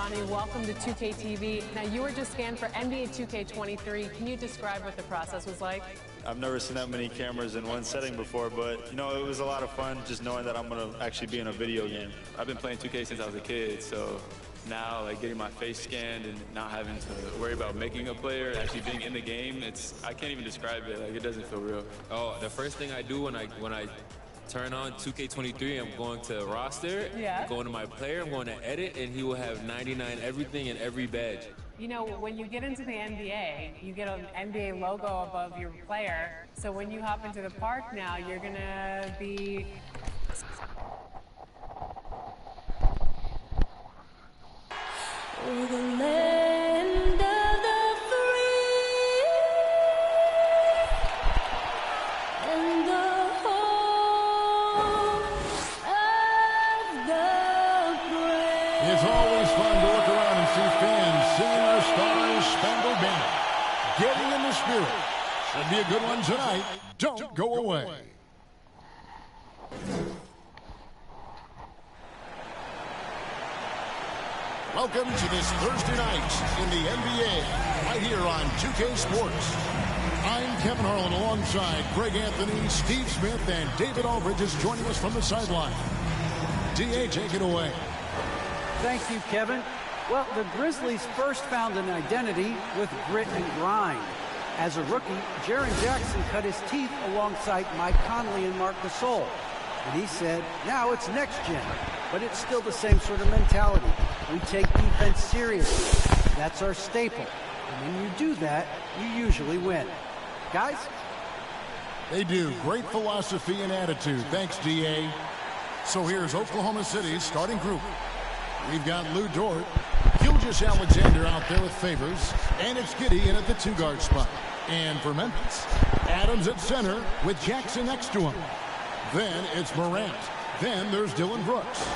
Ronnie. Welcome to 2K TV. Now, you were just scanned for NBA 2K23. Can you describe what the process was like? I've never seen that many cameras in one setting before, but, you know, it was a lot of fun just knowing that I'm going to actually be in a video game. I've been playing 2K since I was a kid, so now, like, getting my face scanned and not having to worry about making a player, actually being in the game, I can't even describe it. Like, it doesn't feel real. Oh, the first thing I do when I turn on 2K23, I'm going to roster, I'm going to my player, I'm going to edit, and he will have 99 everything and every badge. You know, when you get into the NBA, you get an NBA logo above your player. So when you hop into the park now, you're going to be... We're the land of the free and the home of the brave. It's always fun to look around and see fans singing our Star-Spangled Banner. Getting in the spirit. Should be a good one tonight. Don't go away. Welcome to this Thursday night in the NBA, right here on 2K Sports. I'm Kevin Harlan alongside Greg Anthony, Steve Smith, and David Aldridge is joining us from the sideline. D.A., take it away. Thank you, Kevin. Well, the Grizzlies first found an identity with grit and grind. As a rookie, Jaren Jackson cut his teeth alongside Mike Conley and Marc Gasol. And he said, now it's next gen, but it's still the same sort of mentality. We take defense seriously. That's our staple. And when you do that, you usually win. Guys? They do. Great philosophy and attitude. Thanks, D.A. So here's Oklahoma City's starting group. We've got Lou Dort, Gilgeous-Alexander out there with Favors, and it's Giddey in at the two-guard spot. And for Memphis, Adams at center with Jackson next to him. Then it's Morant. Then there's Dylan Brooks.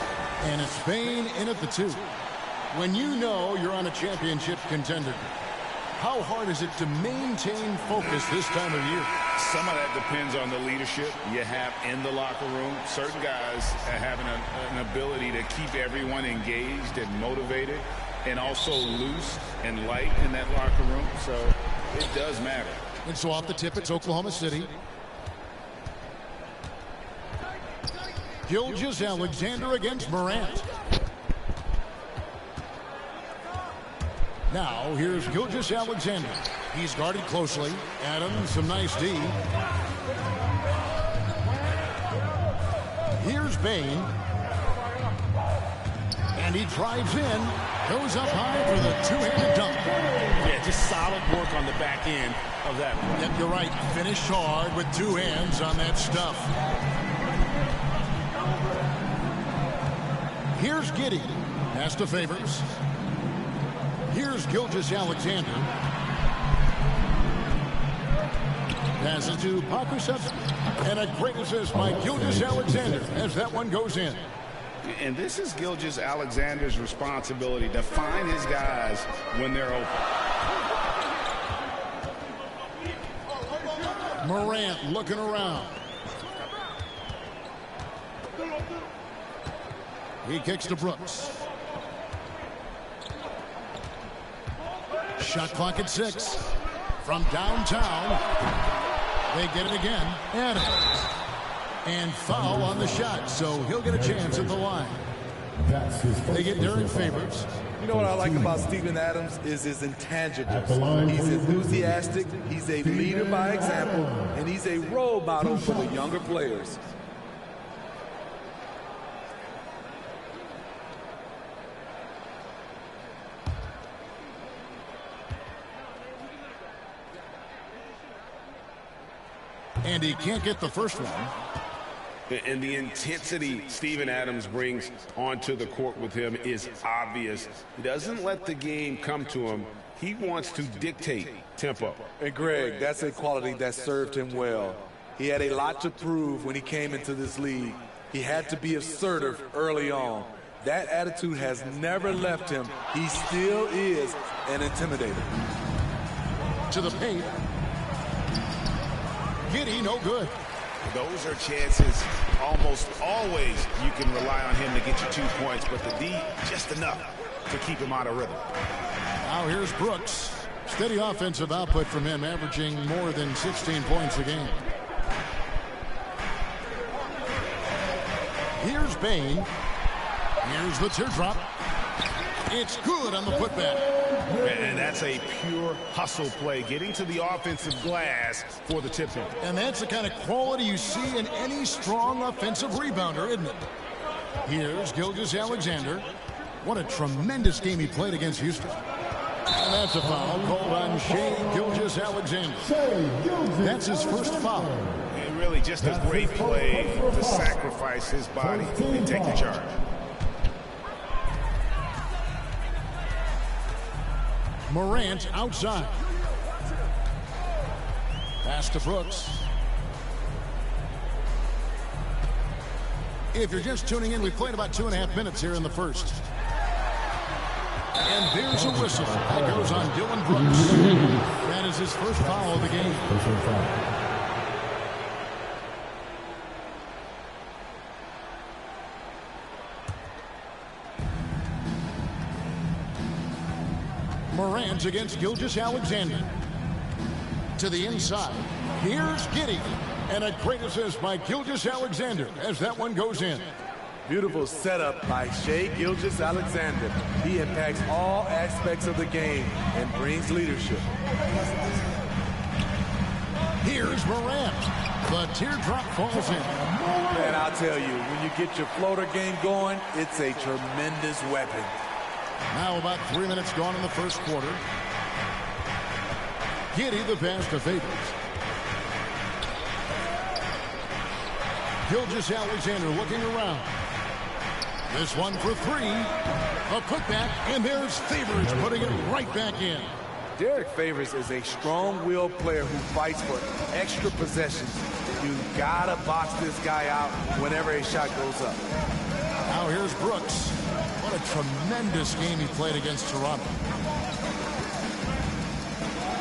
And it's Bane in at the two. When you know you're on a championship contender, how hard is it to maintain focus this time of year? Some of that depends on the leadership you have in the locker room. Certain guys having an ability to keep everyone engaged and motivated and also loose and light in that locker room. So it does matter. And so off the tip, it's Oklahoma City. Gilgeous-Alexander against Morant. Now, here's Gilgeous-Alexander. He's guarded closely. Adams, some nice D. Here's Bane. And he drives in. Goes up high for the two-handed dunk. Yeah, just solid work on the back end of that one. Yep, you're right. Finished hard with two hands on that stuff. Here's Giddey. Pass to Favors. Here's Gilgeous-Alexander. Passes to Pokusevski. And a great assist by Gilgeous-Alexander as that one goes in. And this is Gilgeous-Alexander's responsibility to find his guys when they're open. Morant looking around. He kicks to Brooks. Shot clock at 6. From downtown. They get it again. Adams. And foul on the shot, so he'll get a chance at the line. They get Derek Favors. You know what I like about Steven Adams is his intangibles. He's enthusiastic, he's a leader by example, and he's a role model for the younger players. And he can't get the first one. And the intensity Steven Adams brings onto the court with him is obvious. He doesn't let the game come to him. He wants to dictate tempo. And Greg, that's a quality that served him well. He had a lot to prove when he came into this league. He had to be assertive early on. That attitude has never left him. He still is an intimidator. To the paint. Giddey, no good. Those are chances almost always you can rely on him to get you 2 points, but the D, just enough. to keep him out of rhythm. Now here's Brooks. Steady offensive output from him, averaging more than 16 points a game. Here's Bain. Here's the teardrop. It's good on the putback. And that's a pure hustle play, getting to the offensive glass for the tip-in. And that's the kind of quality you see in any strong offensive rebounder, isn't it? Here's Gilgeous-Alexander. What a tremendous game he played against Houston. And that's a foul called on Shai Gilgeous-Alexander. That's his first foul. And really just a great play to sacrifice his body and take the charge. Morant outside. Pass to Brooks. If you're just tuning in, we've played about 2.5 minutes here in the first. And there's a whistle. That goes on Dylan Brooks. That is his first foul of the game. Morant against Gilgeous-Alexander. To the inside. Here's Giddey. And a great assist by Gilgeous-Alexander as that one goes in. Beautiful setup by Shai Gilgeous-Alexander. He impacts all aspects of the game and brings leadership. Here's Morant. The teardrop falls in. And I'll tell you, when you get your floater game going, it's a tremendous weapon. Now about 3 minutes gone in the first quarter. Giddey the pass to Favors. Gilgeous-Alexander looking around. This one for three. A putback, and there's Favors putting it right back in. Derek Favors is a strong-willed player who fights for extra possessions. You gotta box this guy out whenever a shot goes up. Now here's Brooks. What a tremendous game he played against Toronto.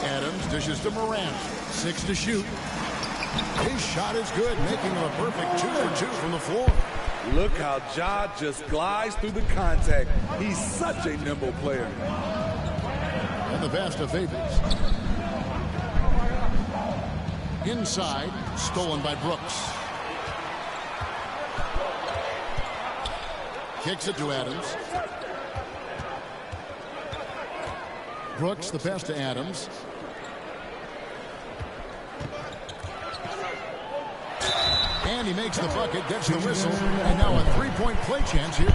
Adams dishes to Morant. 6 to shoot. His shot is good, making him a perfect 2 for 2 from the floor. Look how Ja just glides through the contact. He's such a nimble player. And the pass to Favors. Inside, stolen by Brooks. Kicks it to Adams. Brooks, the pass to Adams. And he makes the bucket, gets the whistle, and now a three-point play chance here.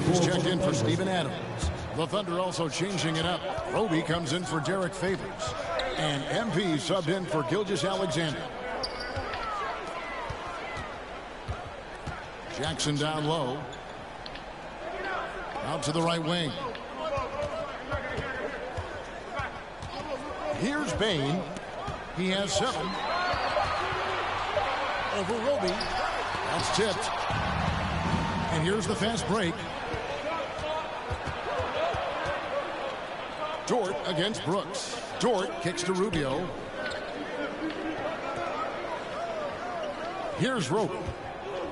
He's checked in for Steven Adams. The Thunder also changing it up. Rubio comes in for Derek Favors. And MP subbed in for Gilgeous-Alexander. Jackson down low. Out to the right wing. Here's Bain. He has 7. Over Rubio. That's tipped. And here's the fast break. Dort against Brooks. Dort kicks to Rubio. Here's Rubio.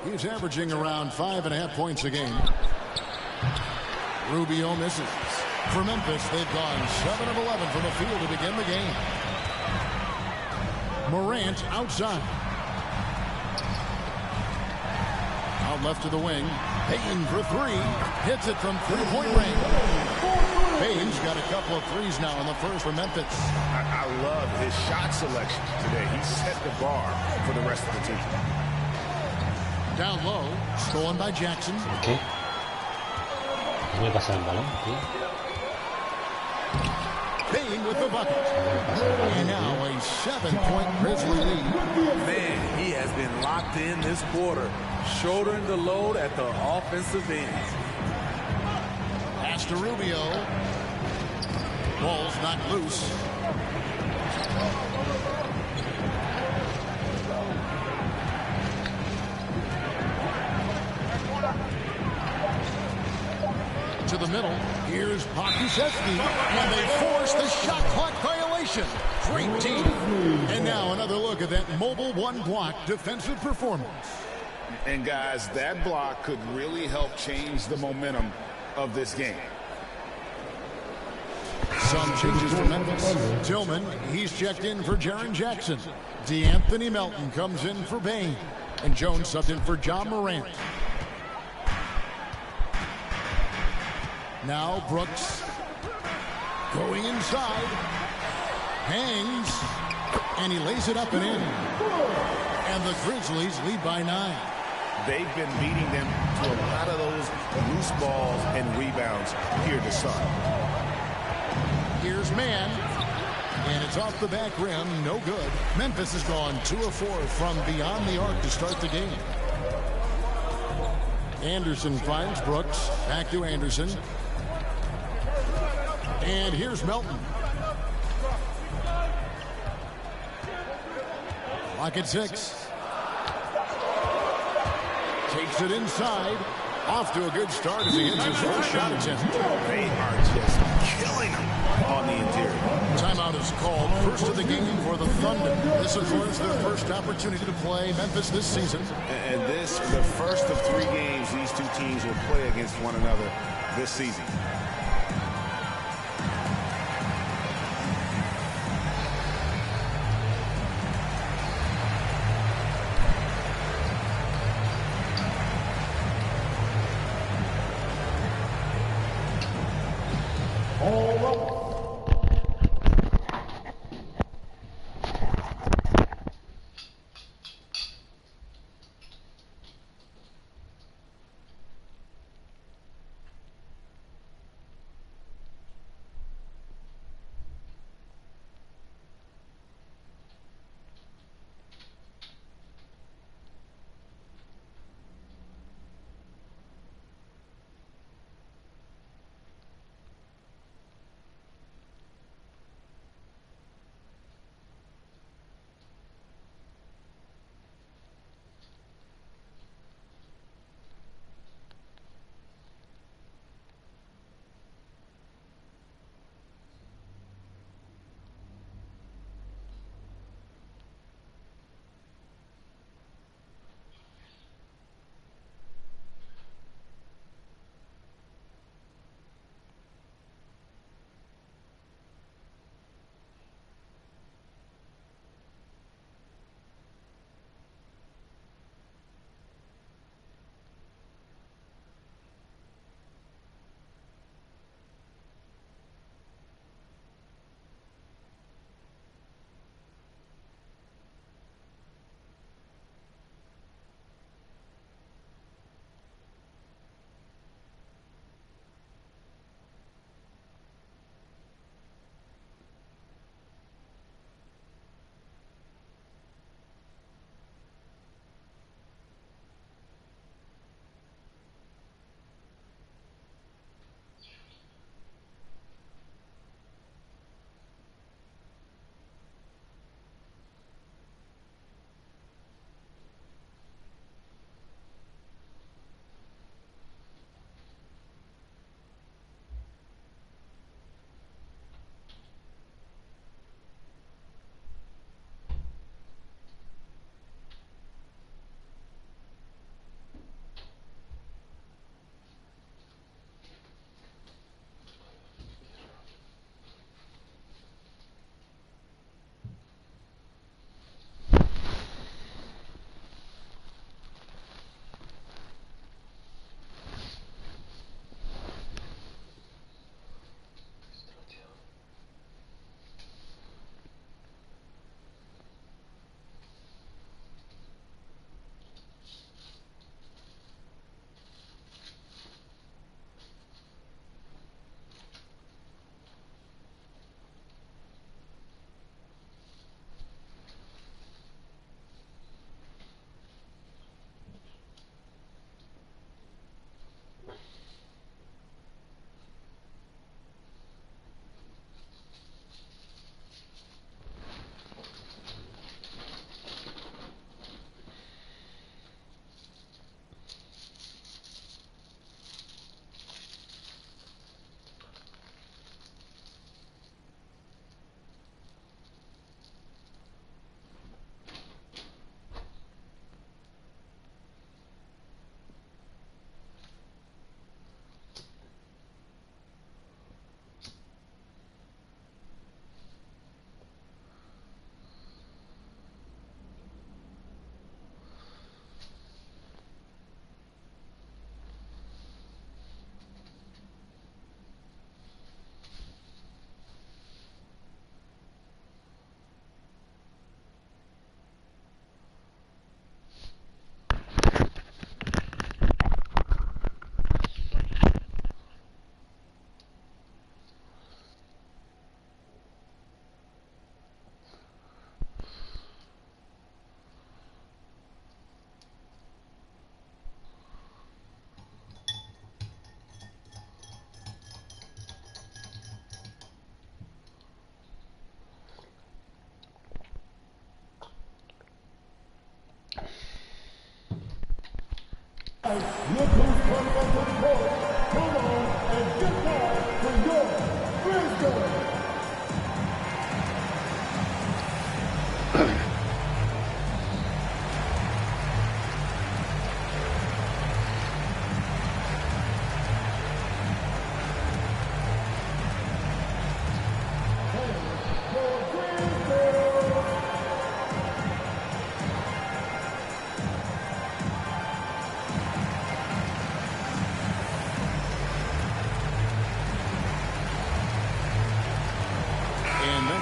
He's averaging around 5.5 points a game. Rubio misses. For Memphis, they've gone 7 of 11 from the field to begin the game. Morant outside. Out left to the wing. Payton for 3. Hits it from three-point range. Payton's got a couple of threes now in the first for Memphis. I love his shot selection today. He set the bar for the rest of the team. Down low. Stolen by Jackson. Okay. Me pasa el balón, tío. Payton with the bucket. And now a 7-point Grizzly lead. Man, he has been locked in this quarter, shouldering the load at the offensive end. Pass to Rubio. Ball's knocked loose. To the middle. Here's Pokusevski. And they force the shot clock violation. celebration. Great team. And now another look at that mobile one-block defensive performance. And guys, that block could really help change the momentum of this game. Some changes for Memphis. Tillman, he's checked in for Jaren Jackson. DeAnthony Melton comes in for Bain. And Jones subbed in for John Morant. Now Brooks going inside. Hangs. And he lays it up and in. And the Grizzlies lead by 9. They've been beating them to a lot of those loose balls and rebounds here to start. Here's Mann. And it's off the back rim. No good. Memphis has gone 2 of 4 from beyond the arc to start the game. Anderson finds Brooks. Back to Anderson. And here's Melton. Clock at 6. Takes it inside. Off to a good start as he hits his first shot attempt. They are just killing him on the interior. Timeout is called. First of the game for the Thunder. This, of course, their first opportunity to play Memphis this season. And this, the first of 3 games these two teams will play against one another this season.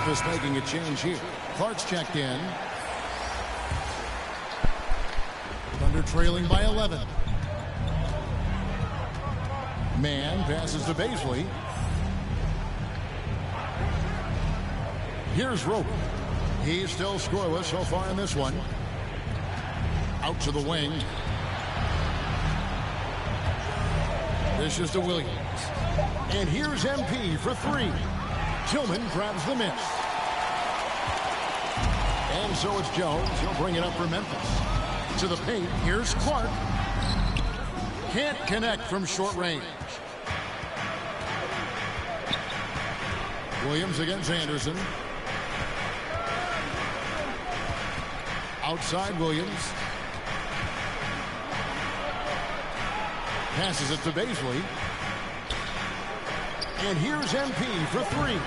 Memphis making a change here. Clark's checked in. Thunder trailing by 11. Man passes to Baisley. Here's Rubio. He's still scoreless so far in this one. Out to the wing. This is to Williams. And here's MP for three. Tillman grabs the miss. And so it's Jones. He'll bring it up for Memphis. To the paint. Here's Clark. Can't connect from short range. Williams against Anderson. Outside Williams. Passes it to Baisley. And here's MP for three.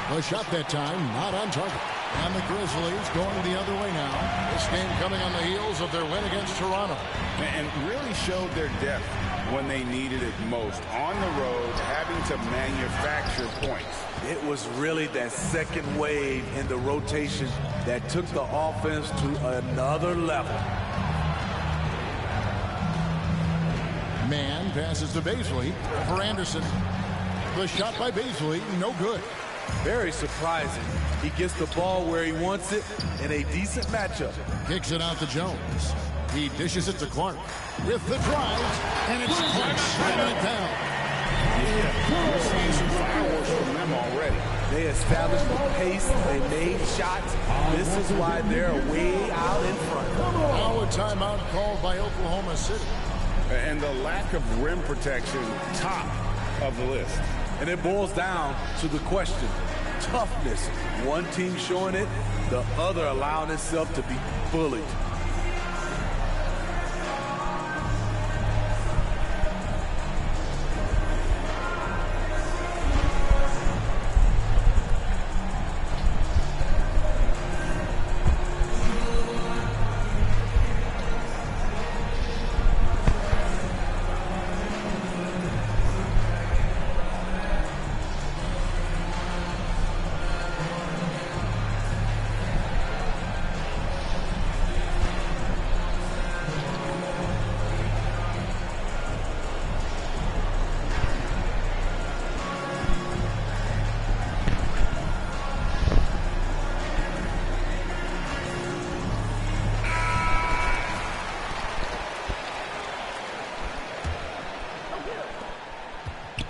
The shot that time, not on target. And the Grizzlies going the other way now. This game coming on the heels of their win against Toronto. And really showed their depth when they needed it most. On the road, having to manufacture points. It was really that second wave in the rotation that took the offense to another level. Man passes to Baisley for Anderson. The shot by Baisley, no good. Very surprising. He gets the ball where he wants it in a decent matchup. Kicks it out to Jones. He dishes it to Clark with the drive, and it's Clark slamming it down. Yeah, we're seeing some fireworks from them already. They established the pace. They made shots. This is why they're way out in front. Now a timeout called by Oklahoma City. And the lack of rim protection, top of the list. And it boils down to the question, toughness. One team showing it, the other allowing itself to be bullied.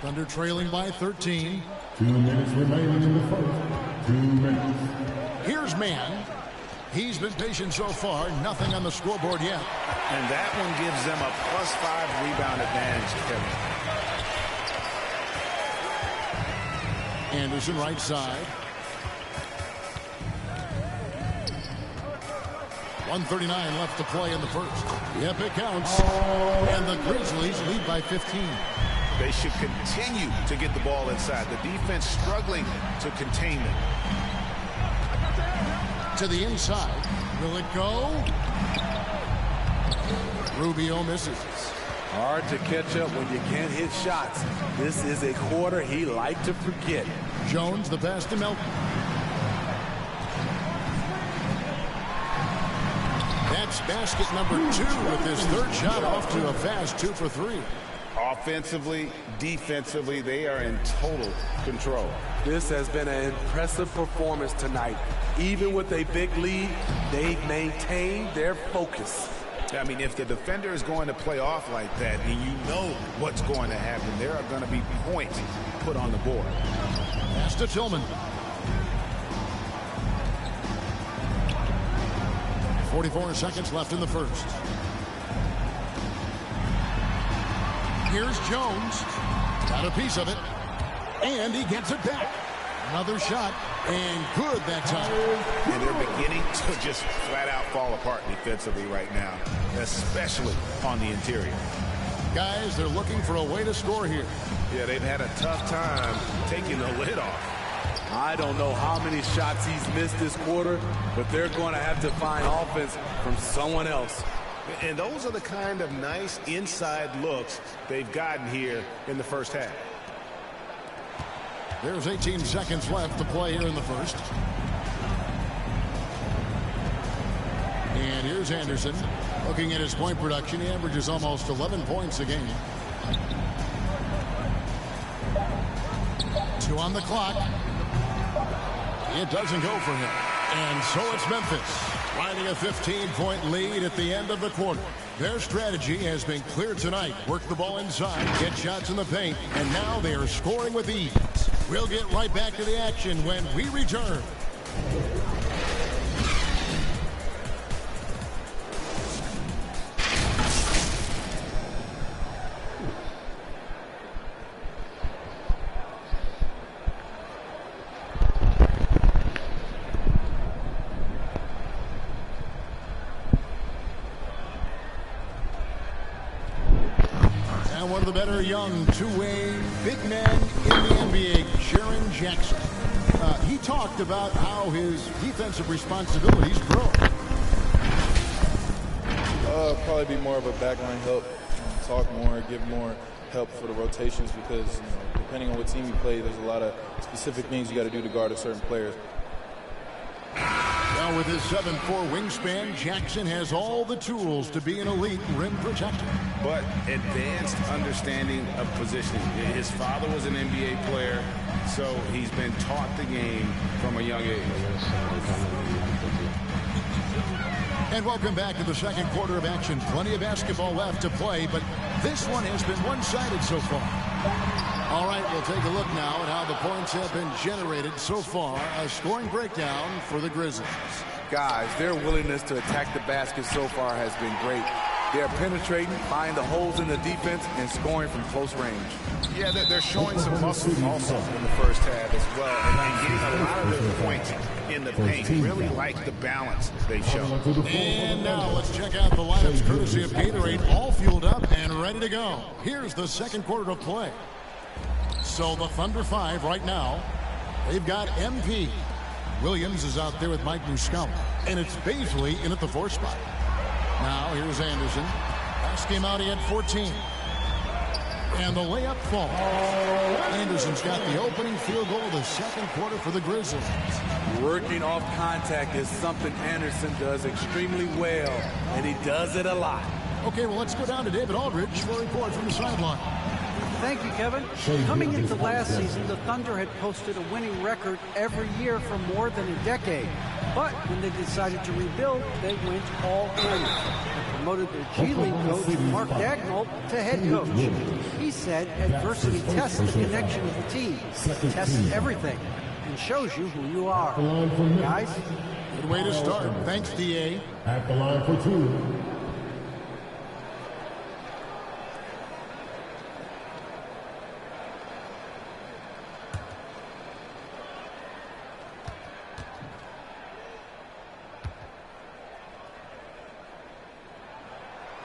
Thunder trailing by 13. 2 minutes remaining in the first. 2 minutes. Here's Man. He's been patient so far. Nothing on the scoreboard yet. And that one gives them a +5 rebound advantage, Kevin. Anderson right side. 1:39 left to play in the first. Yep, it counts. And the Grizzlies lead by 15. They should continue to get the ball inside. The defense struggling to contain them. To the inside. Will it go? Rubio misses. Hard to catch up when you can't hit shots. This is a quarter he liked to forget. Jones the pass to Melton. That's basket number 2 with his third shot off to a fast 2 for 3. Offensively, defensively, they are in total control. This has been an impressive performance tonight. Even with a big lead, they've maintained their focus. I mean, if the defender is going to play off like that, then you know what's going to happen. There are going to be points put on the board. Pass to Tillman. 44 seconds left in the first. Here's Jones. Got a piece of it. And he gets it back. Another shot. And good that time. And they're beginning to just flat out fall apart defensively right now, especially on the interior. Guys, they're looking for a way to score here. Yeah, they've had a tough time taking the lid off. I don't know how many shots he's missed this quarter, but they're going to have to find offense from someone else. And those are the kind of nice inside looks they've gotten here in the first half. There's 18 seconds left to play here in the first. And here's Anderson. Looking at his point production, he averages almost 11 points a game. 2 on the clock. It doesn't go for him. And so it's Memphis, finding a 15-point lead at the end of the quarter. Their strategy has been clear tonight. Work the ball inside, get shots in the paint, and now they are scoring with ease. We'll get right back to the action when we return. One of the better young two-way big men in the NBA, Jaren Jackson. He talked about how his defensive responsibilities grow. Probably be more of a backline help, talk more, give more help for the rotations because depending on what team you play, there's a lot of specific things you got to do to guard a certain player. Now with his 7'4" wingspan, Jackson has all the tools to be an elite rim protector. But advanced understanding of positioning. His father was an NBA player, so he's been taught the game from a young age. And welcome back to the second quarter of action. Plenty of basketball left to play, but this one has been one-sided so far. All right, we'll take a look now at how the points have been generated so far. A scoring breakdown for the Grizzlies. Guys, their willingness to attack the basket so far has been great. They're penetrating, finding the holes in the defense, and scoring from close range. Yeah, they're showing some muscle also in the first half as well, and getting a lot of their points in the paint. Really like the balance they've shown. And now let's check out the lineups courtesy of Gatorade, all fueled up and ready to go. Here's the second quarter of play. So the Thunder 5 right now. They've got MP. Williams is out there with Mike Muscala. And it's Baisley in at the 4 spot. Now here's Anderson. Last game out he had 14. And the layup falls. Anderson's got the opening field goal of the second quarter for the Grizzlies. Working off contact is something Anderson does extremely well. And he does it a lot. Okay, well, let's go down to David Aldridge for a report from the sideline. Thank you, Kevin. Coming into last season, the Thunder had posted a winning record every year for more than a decade. But when they decided to rebuild, they went all in. They promoted their G League coach, Mark Dagnall, to head coach. He said adversity tests the connection of the team, tests everything, and shows you who you are. Guys? Good way to start. Thanks, D.A. At the line for 2.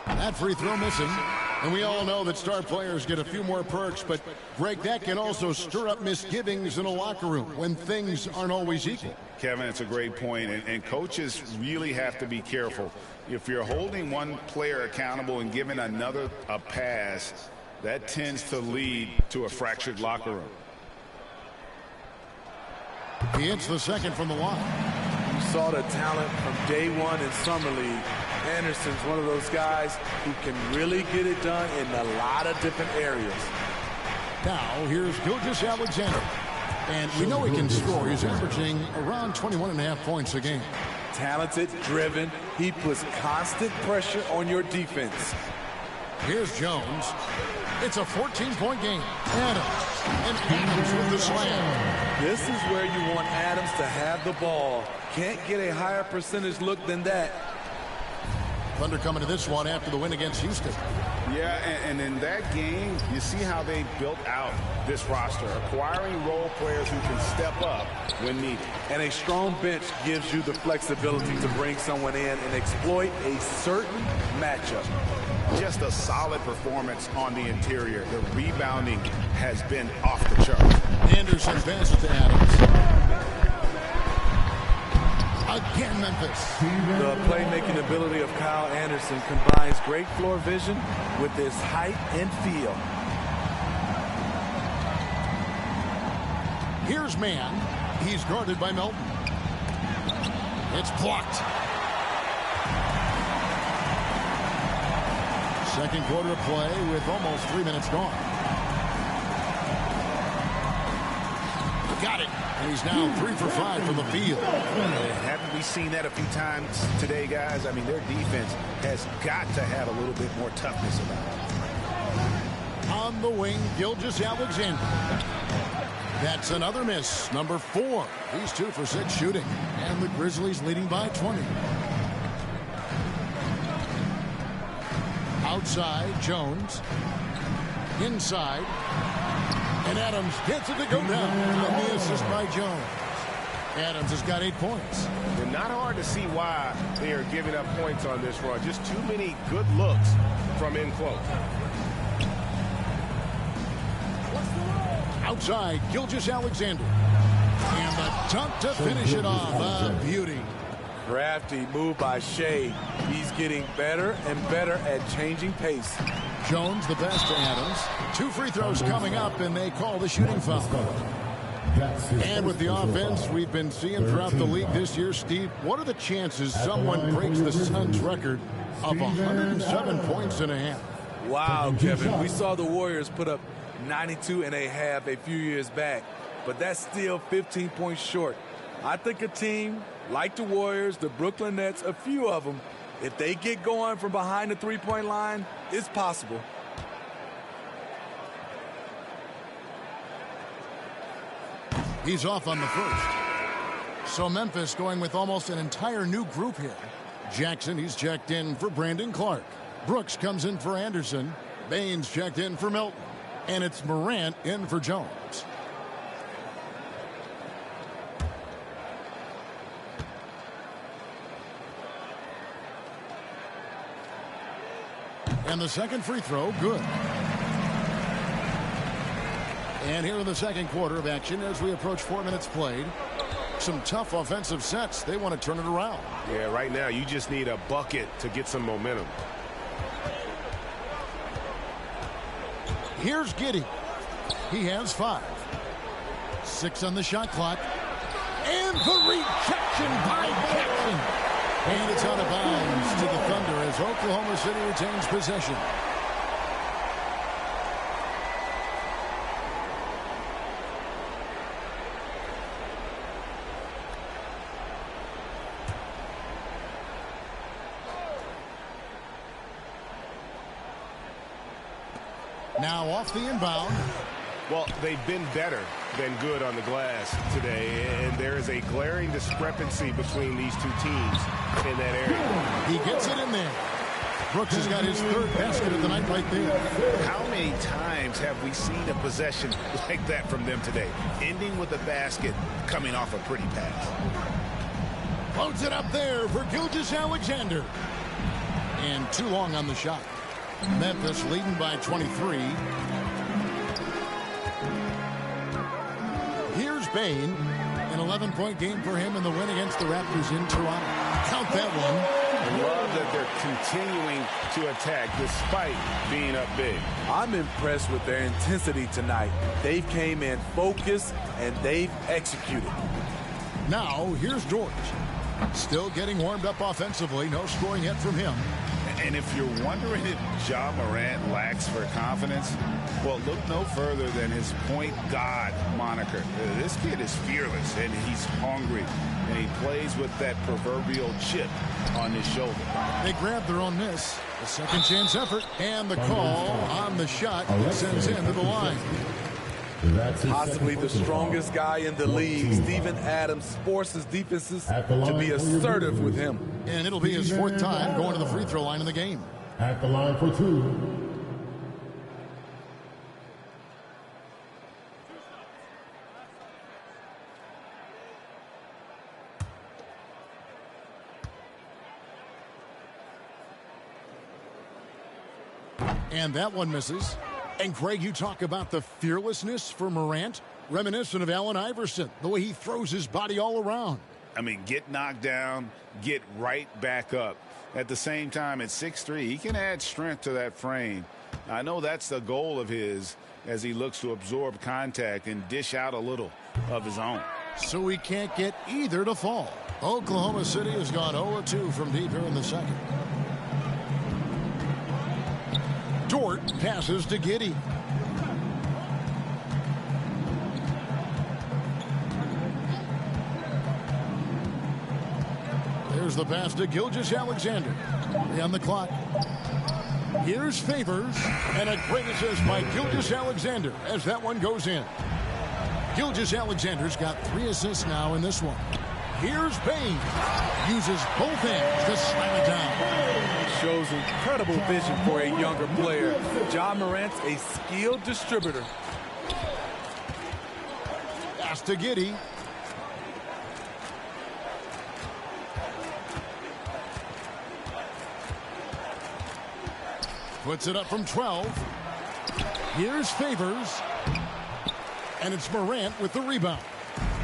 That free throw missing. And we all know that star players get a few more perks, but Greg, that can also stir up misgivings in a locker room when things aren't always equal. Kevin, it's a great point, and coaches really have to be careful. If you're holding one player accountable and giving another a pass, that tends to lead to a fractured locker room. He hits the second from the line. You saw the talent from day one in Summer League. Anderson's one of those guys who can really get it done in a lot of different areas. Now, here's Gilgeous-Alexander. And we know he can score. He's averaging around 21.5 points a game. Talented, driven. He puts constant pressure on your defense. Here's Jones. It's a 14-point game. Adams. And Adams with the slam. This is where you want Adams to have the ball. Can't get a higher percentage look than that. Thunder coming to this one after the win against Houston. Yeah, and in that game, you see how they built out this roster, acquiring role players who can step up when needed. And a strong bench gives you the flexibility to bring someone in and exploit a certain matchup. Just a solid performance on the interior. The rebounding has been off the charts. Anderson passes to Adams. Again, Memphis. The playmaking ability of Kyle Anderson combines great floor vision with his height and feel. Here's man. He's guarded by Melton. It's blocked. Second quarter of play with almost 3 minutes gone. Got it. And he's now 3 for 5 from the field. Haven't we seen that a few times today, guys? I mean, their defense has got to have a little bit more toughness about it. On the wing, Gilgeous-Alexander. That's another miss. Number 4. He's 2 for 6 shooting. And the Grizzlies leading by 20. Outside, Jones. Inside. And Adams gets it to go down. And the assist by Jones. Adams has got 8 points. And not hard to see why they are giving up points on this run. Just too many good looks from in close. Outside, Gilgeous-Alexander. And the dunk to finish it off. A beauty. Crafty move by Shea. He's getting better and better at changing pace. Jones the best to Adams. 2 free throws coming up, and they call the shooting foul. And with the offense we've been seeing throughout the league this year, Steve, what are the chances someone breaks the Suns' record of 107 points and a half? Wow, Kevin. We saw the Warriors put up 92 and a half a few years back, but that's still 15 points short. I think a team like the Warriors, the Brooklyn Nets, a few of them, if they get going from behind the three-point line, it's possible. He's off on the first. So Memphis going with almost an entire new group here. Jackson, he's checked in for Brandon Clark. Brooks comes in for Anderson. Baines checked in for Melton. And it's Morant in for Jones. And the second free throw, good. And here in the second quarter of action as we approach 4 minutes played. Some tough offensive sets. They want to turn it around. Yeah, right now you just need a bucket to get some momentum. Here's Giddey. He has 5. 6 on the shot clock. And the rejection by Jackson. And it's out of bounds to the Thunder as Oklahoma City retains possession. Now off the inbound. Well, they've been better than good on the glass today, and there is a glaring discrepancy between these two teams in that area. He gets it in there. Brooks has got his 3rd basket of the night right there. How many times have we seen a possession like that from them today, ending with a basket coming off a pretty pass? Loads it up there for Gilgeous-Alexander. And too long on the shot. Memphis leading by 23. Here's Bane. An 11-point game for him in the win against the Raptors in Toronto. Count that one. I love that they're continuing to attack despite being up big. I'm impressed with their intensity tonight. They've came in focused and they've executed. Now here's George. Still getting warmed up offensively. No scoring yet from him. And if you're wondering if Ja Morant lacks for confidence, well, look no further than his point guard moniker. This kid is fearless, and he's hungry, and he plays with that proverbial chip on his shoulder. They grab their own miss. A second chance effort, and the call on the shot sends him to the line. Possibly the strongest guy in the league, Steven Adams, forces defenses to be assertive with him. And it'll be his 4th time going to the free throw line in the game. At the line for 2. And that one misses. And Craig, you talk about the fearlessness for Morant, reminiscent of Allen Iverson, the way he throws his body all around. I mean, get knocked down, get right back up. At the same time, at 6'3", he can add strength to that frame. I know that's the goal of his, as he looks to absorb contact and dish out a little of his own. So he can't get either to fall. Oklahoma City has gone 0-2 from deep here in the second. Dort passes to Giddey. There's the pass to Gilgeous-Alexander. 3 on the clock. Here's Favors, and a great assist by Gilgeous-Alexander as that one goes in. Gilgeous-Alexander's got 3 assists now in this one. Here's Payne. Uses both hands to slam it down. Shows incredible vision for a younger player. Ja Morant's a skilled distributor. Pass to Giddey. Puts it up from 12. Here's Favors. And it's Morant with the rebound.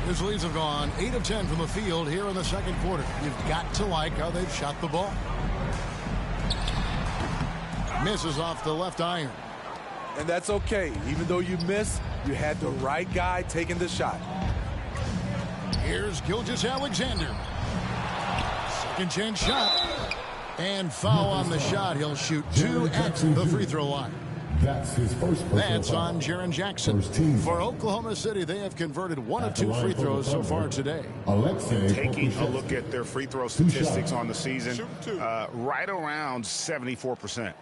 Grizzlies have gone 8 of 10 from the field here in the second quarter. You've got to like how they've shot the ball. Misses off the left iron. And that's okay. Even though you miss, you had the right guy taking the shot. Here's Gilgeous-Alexander. Second chance shot. And foul on the shot. He'll shoot 2 at the free throw line. That's his first. That's on Jaren Jackson. For Oklahoma City, they have converted 1 of 2 free throws so far today. Taking a look at their free throw statistics on the season, right around 74%.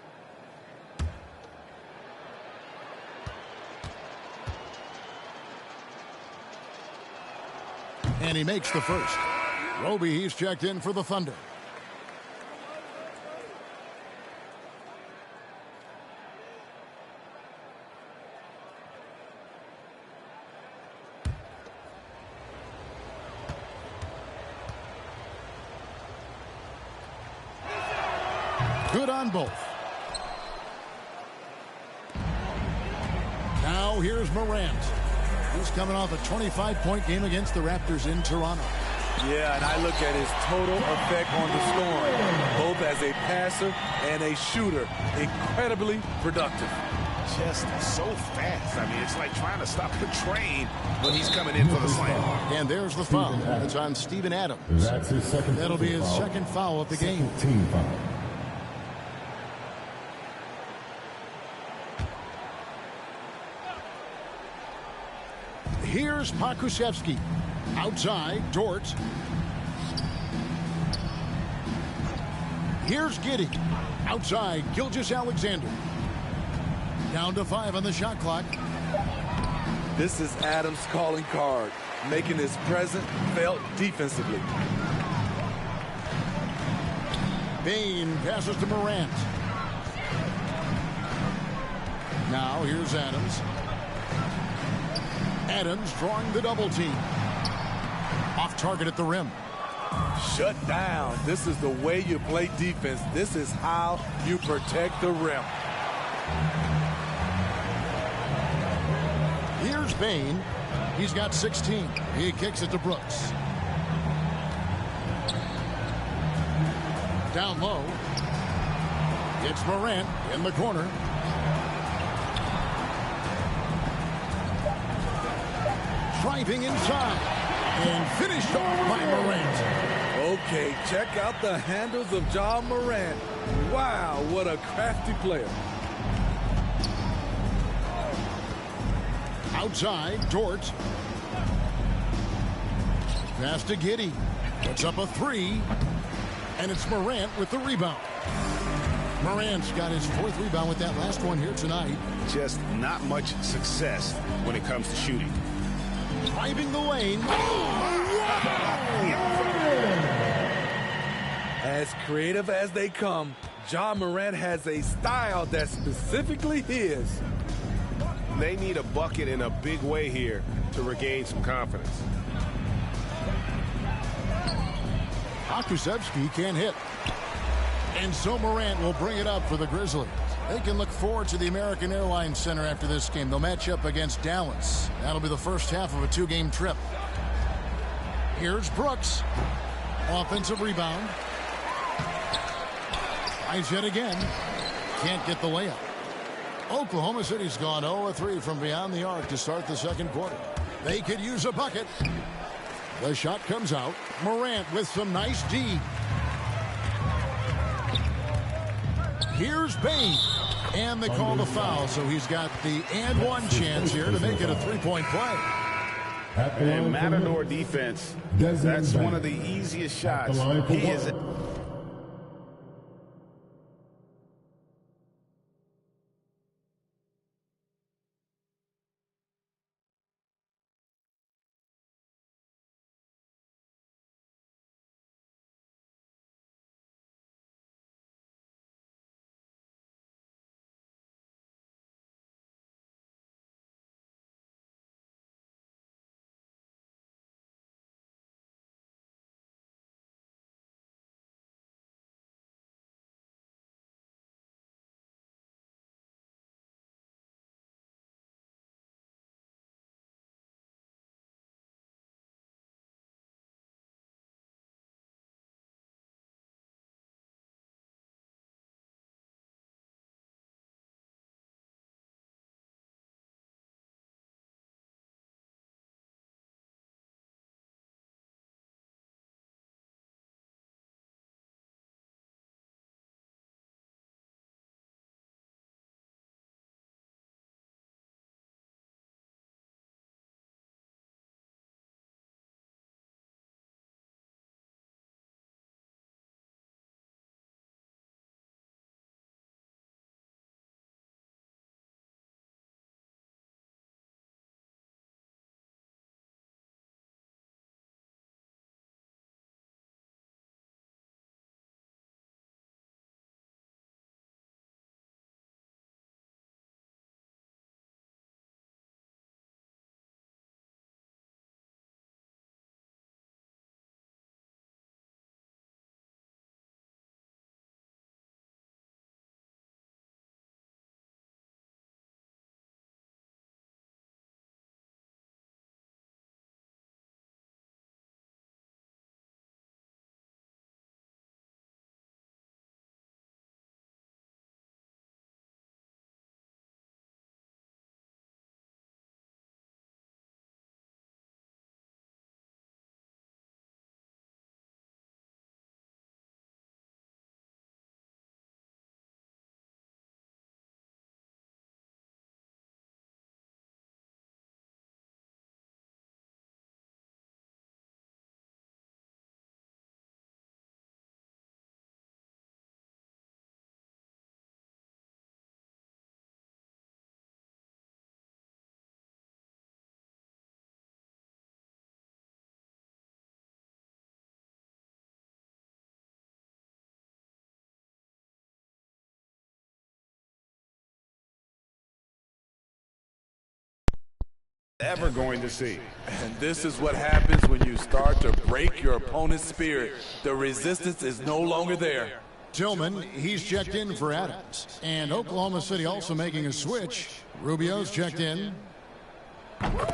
And he makes the first. Roby, he's checked in for the Thunder. Good on both. Now here's Morant. He's coming off a 25-point game against the Raptors in Toronto. Yeah, and I look at his total effect on the scoring, both as a passer and a shooter. Incredibly productive. Just so fast. I mean, it's like trying to stop the train when he's coming in for the slam. And there's the foul. It's on Steven Adams. That's his second. That'll be his second foul of the game. Team foul. Here's Pokusevski. Outside, Dort. Here's Giddey. Outside, Gilgeous-Alexander. Down to 5 on the shot clock. This is Adams' calling card, making his presence felt defensively. Bane passes to Morant. Now here's Adams. Adams drawing the double team. Off target at the rim. Shut down. This is the way you play defense. This is how you protect the rim. Here's Bane. He's got 16. He kicks it to Brooks. Down low. It's Morant in the corner. Driving inside. And finished off by Morant. Okay, check out the handles of Ja Morant. Wow, what a crafty player. Outside, Dort. Pass to Giddey. Puts up a 3. And it's Morant with the rebound. Morant's got his 4th rebound with that last one here tonight. Just not much success when it comes to shooting. Driving the lane. As creative as they come, Ja Morant has a style that's specifically his. They need a bucket in a big way here to regain some confidence. Pokusevski can't hit. And so Morant will bring it up for the Grizzlies. They can look forward to the American Airlines Center after this game. They'll match up against Dallas. That'll be the first half of a 2-game trip. Here's Brooks. Offensive rebound. Tries yet again. Can't get the layup. Oklahoma City's gone 0-3 from beyond the arc to start the second quarter. They could use a bucket. The shot comes out. Morant with some nice D. Here's Bain. And they call the foul, so he's got the and one chance here to make it a three-point play. And Matador defense, that's one of the easiest shots. He is... Ever going to see. And this is what happens when you start to break your opponent's spirit. The resistance is no longer there. Tillman, he's checked in for Adams. And Oklahoma City also making a switch. Rubio's checked in.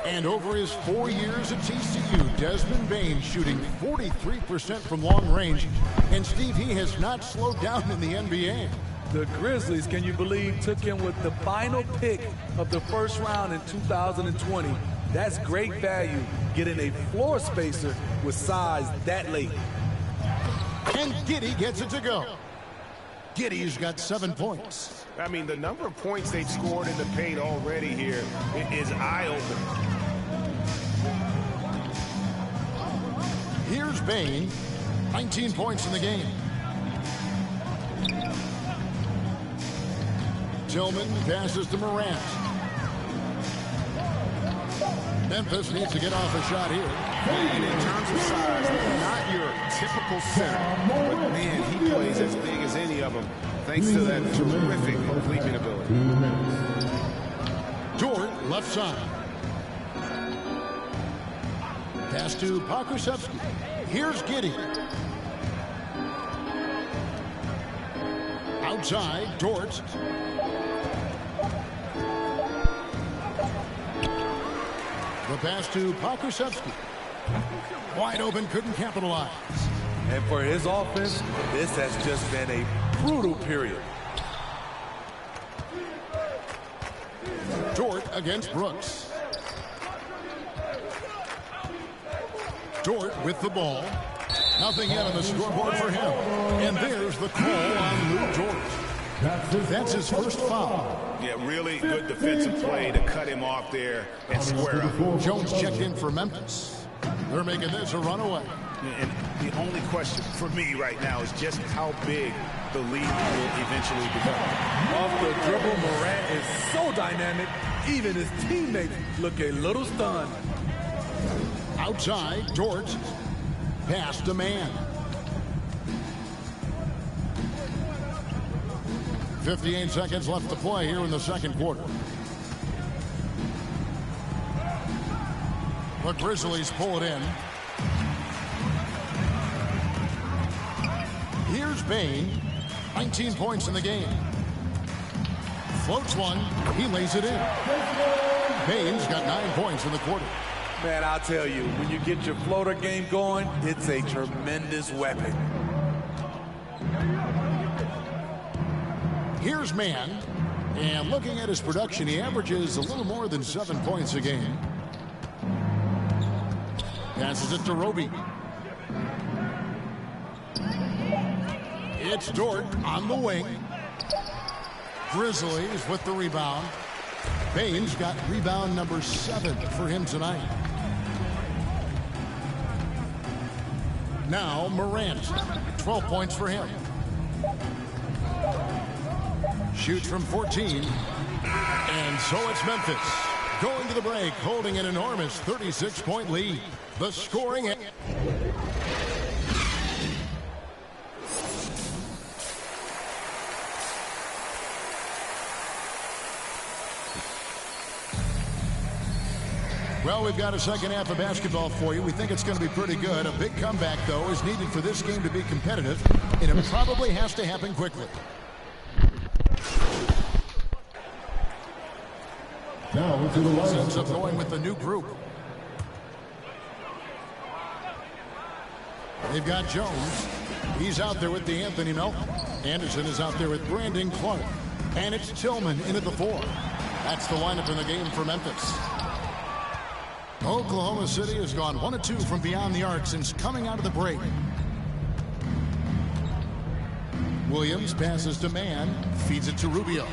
And over his 4 years at TCU, Desmond Bain shooting 43% from long range. And Steve, he has not slowed down in the NBA. The Grizzlies, can you believe, took him with the final pick of the first round in 2020. That's great value, getting a floor spacer with size that late. And Giddey gets it to go. Giddey's got 7 points. I mean, the number of points they've scored in the paint already here is eye-opening. Here's Bain, 19 points in the game. Tillman passes to Morant. Memphis needs to get off a shot here. And in terms of size, not your typical center, but man, he plays as big as any of them, thanks to that terrific leaping ability. Dort, left side. Pass to Pokusevski. Here's Giddey. Outside, Dort. The pass to Pokusevski. Wide open, couldn't capitalize. And for his offense, this has just been a brutal period. against Brooks. Dort with the ball. Nothing yet on the scoreboard for him. And there's the call on Lou Dort. That's his first foul. Yeah, really good defensive play to cut him off there and square up. Jones checked in for Memphis. They're making this a runaway. And the only question for me right now is just how big the lead will eventually become. Off the dribble, Morant is so dynamic, even his teammates look a little stunned. Outside, Dort. Pass to man. 58 seconds left to play here in the second quarter. The Grizzlies pull it in. Here's Bain. 19 points in the game. Floats one. He lays it in. Bain's got 9 points in the quarter. Man, I'll tell you, when you get your floater game going, it's a tremendous weapon. Here's Man. And looking at his production, he averages a little more than 7 points a game. Passes it to Rubio. It's Dort on the wing. Grizzlies with the rebound. Bain's got rebound number 7 for him tonight. Now Morant. 12 points for him. Shoots from 14. And so it's Memphis. Going to the break, holding an enormous 36-point lead. The scoring... Well, we've got a second half of basketball for you. We think it's going to be pretty good. A big comeback, though, is needed for this game to be competitive, and it probably has to happen quickly. Now into the line. Ends up going with the new group. They've got Jones. He's out there with Anthony Melton. Anderson is out there with Brandon Clark. And it's Tillman in at the 4. That's the lineup in the game for Memphis. Oklahoma City has gone 1 of 2 from beyond the arc since coming out of the break. Williams passes to Man, feeds it to Rubio.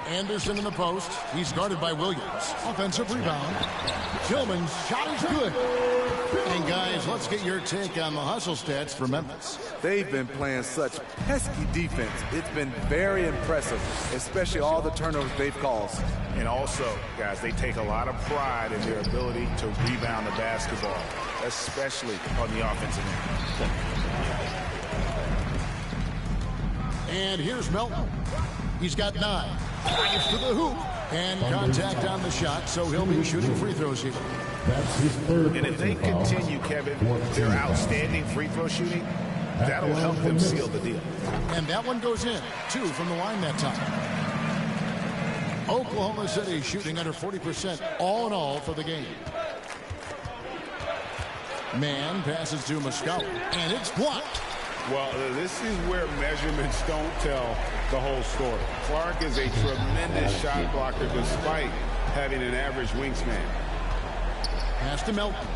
Anderson in the post. He's guarded by Williams. Offensive rebound. Tillman's shot is good. And guys, let's get your take on the hustle stats for Memphis. They've been playing such pesky defense. It's been very impressive, especially all the turnovers they've caused. And also, guys, they take a lot of pride in their ability to rebound the basketball, especially on the offensive end. And here's Melton. He's got 9. Drives to the hoop. And contact on the shot, so he'll be shooting free throws here. That's his third. And if they continue, Kevin, their outstanding free throw shooting, that'll help them seal the deal. And that one goes in. 2 from the line that time. Oklahoma City shooting under 40% all in all for the game. Man passes to Muscala, and it's blocked. Well, this is where measurements don't tell the whole story. Clark is a tremendous shot blocker despite having an average wingspan. Pass to Melton.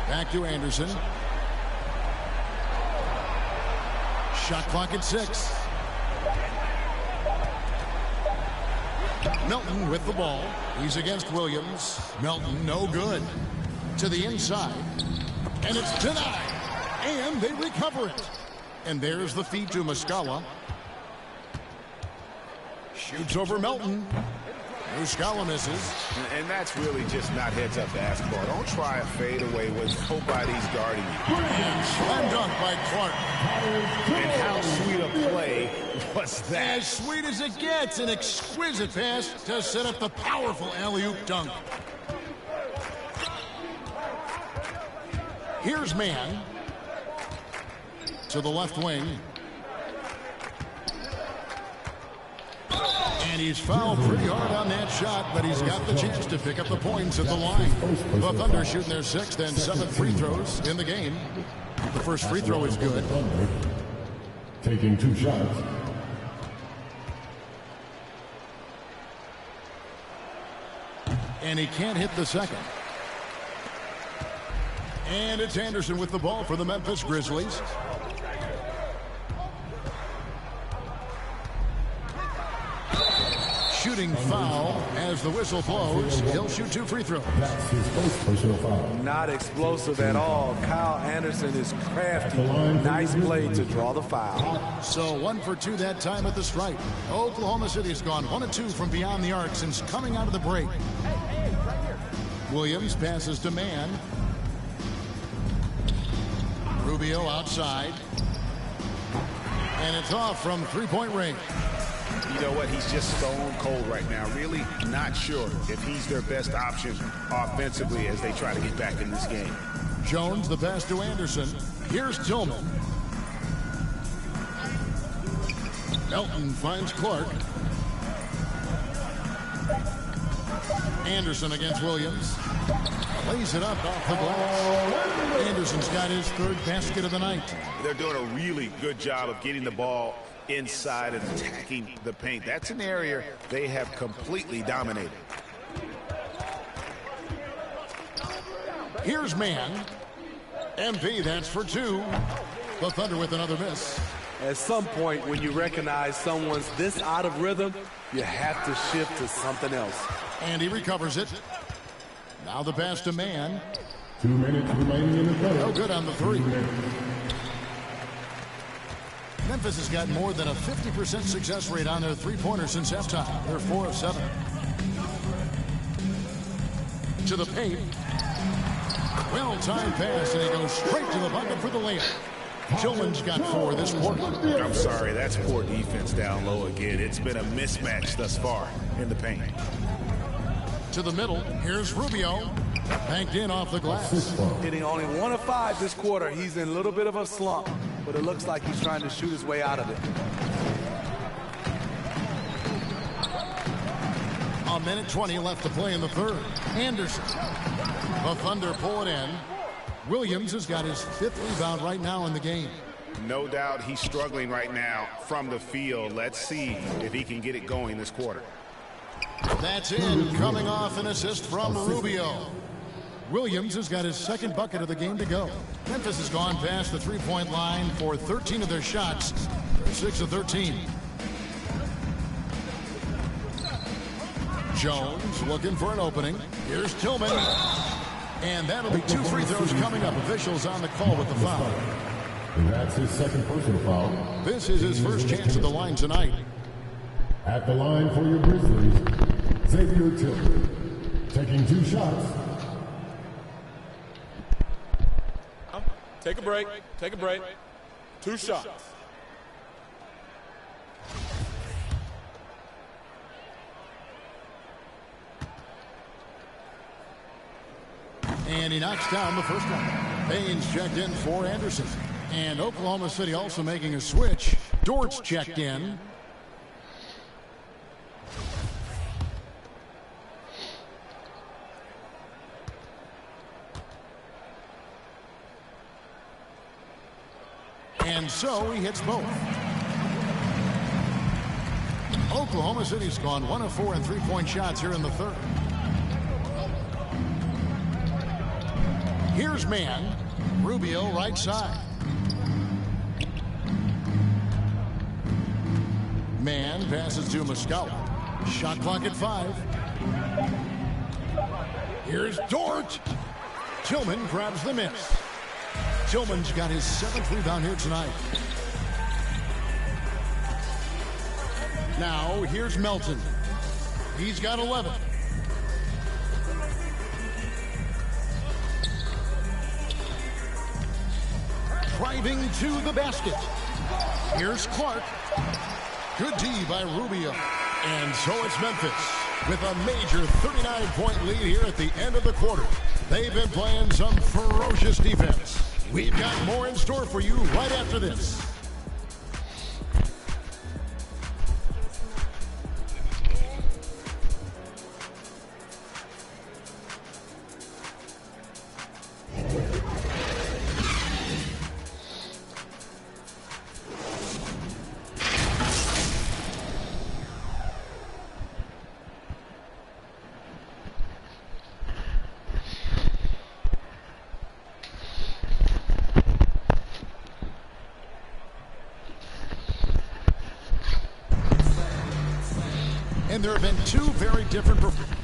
Back to Anderson. Shot clock at 6. Melton with the ball. He's against Williams. Melton no good. To the inside. And it's denied. And they recover it. And there's the feed to Muscala. Shoots over Melton. Muscala misses. And that's really just not heads-up basketball. Don't try a fadeaway when nobody's guarding you. And slam dunk by Clark. And how sweet a play was that? As sweet as it gets. An exquisite pass to set up the powerful alley-oop dunk. Here's Man. To the left wing. And he's fouled pretty hard on that shot, but he's got the chance to pick up the points at the line. The Thunder shooting their 6th and 7th free throws in the game. The first free throw is good. Taking 2 shots. And he can't hit the second. And it's Anderson with the ball for the Memphis Grizzlies. Shooting foul as the whistle blows. He'll shoot 2 free throws. That's his first personal foul. Not explosive at all. Kyle Anderson is crafty. Nice play to draw the foul. So 1 for 2 that time at the stripe. Oklahoma City has gone 1 of 2 from beyond the arc since coming out of the break. Williams passes to Mann. Rubio outside. And it's off from three-point range. You know what? He's just stone cold right now. Really not sure if he's their best option offensively as they try to get back in this game. Jones the pass to Anderson. Here's Tillman. Melton finds Clark. Anderson against Williams. Lays it up off the glass. Anderson's got his 3rd basket of the night. They're doing a really good job of getting the ball inside and attacking the paint. That's an area they have completely dominated. Here's Mann. MP, that's for 2. The Thunder with another miss. At some point, when you recognize someone's this out of rhythm, you have to shift to something else. And he recovers it. Now the pass to Mann. 2 minutes remaining in the third. No good on the 3. Memphis has got more than a 50% success rate on their three-pointers since halftime. They're 4 of 7. To the paint. Well-timed pass, and he goes straight to the bucket for the layup. Tillman's got 4 this quarter. I'm sorry, that's poor defense down low again. It's been a mismatch thus far in the paint. To the middle, here's Rubio. Banked in off the glass. Hitting only 1 of 5 this quarter. He's in a little bit of a slump, but it looks like he's trying to shoot his way out of it. A minute 20 left to play in the 3rd. Anderson. The Thunder pull it in. Williams has got his 5th rebound right now in the game. No doubt he's struggling right now from the field. Let's see if he can get it going this quarter. That's in, coming off an assist from Rubio. Williams has got his 2nd bucket of the game to go. Memphis has gone past the three-point line for 13 of their shots. They're 6 of 13. Jones looking for an opening. Here's Tillman. And that'll be 2 free throws coming up. Officials on the call with the foul. That's his 2nd personal foul. This is his first chance at the line tonight. At the line for your Grizzlies, Xavier Tillman, taking 2 shots. Take a break. Take a break. 2 shots. And he knocks down the first one. Payne's checked in for Anderson. And Oklahoma City also making a switch. Dort's checked in. And so he hits both. Oklahoma City's gone 1 of 4 in three-point shots here in the 3rd. Here's Mann. Rubio right side. Mann passes to Muscala. Shot clock at 5. Here's Dort. Tillman grabs the miss. Tillman's got his 7th rebound here tonight. Now here's Melton. He's got 11. Driving to the basket. Here's Clark. Good D by Rubio. And so it's Memphis with a major 39-point lead here at the end of the quarter. They've been playing some ferocious defense. We've got more in store for you right after this. And there have been two very different performances.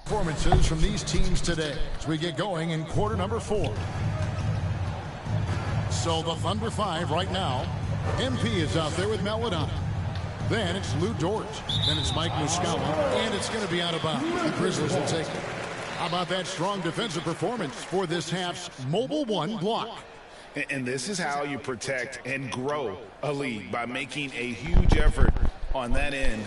Performances from these teams today as we get going in quarter number 4. So the Thunder 5 right now. MP is out there with Meladon. Then it's Lou Dort. Then it's Mike Muscala. And it's going to be out of bounds. The Grizzlies will take it. How about that strong defensive performance for this half's Mobile One block? And this is how you protect and grow a lead, by making a huge effort on that end.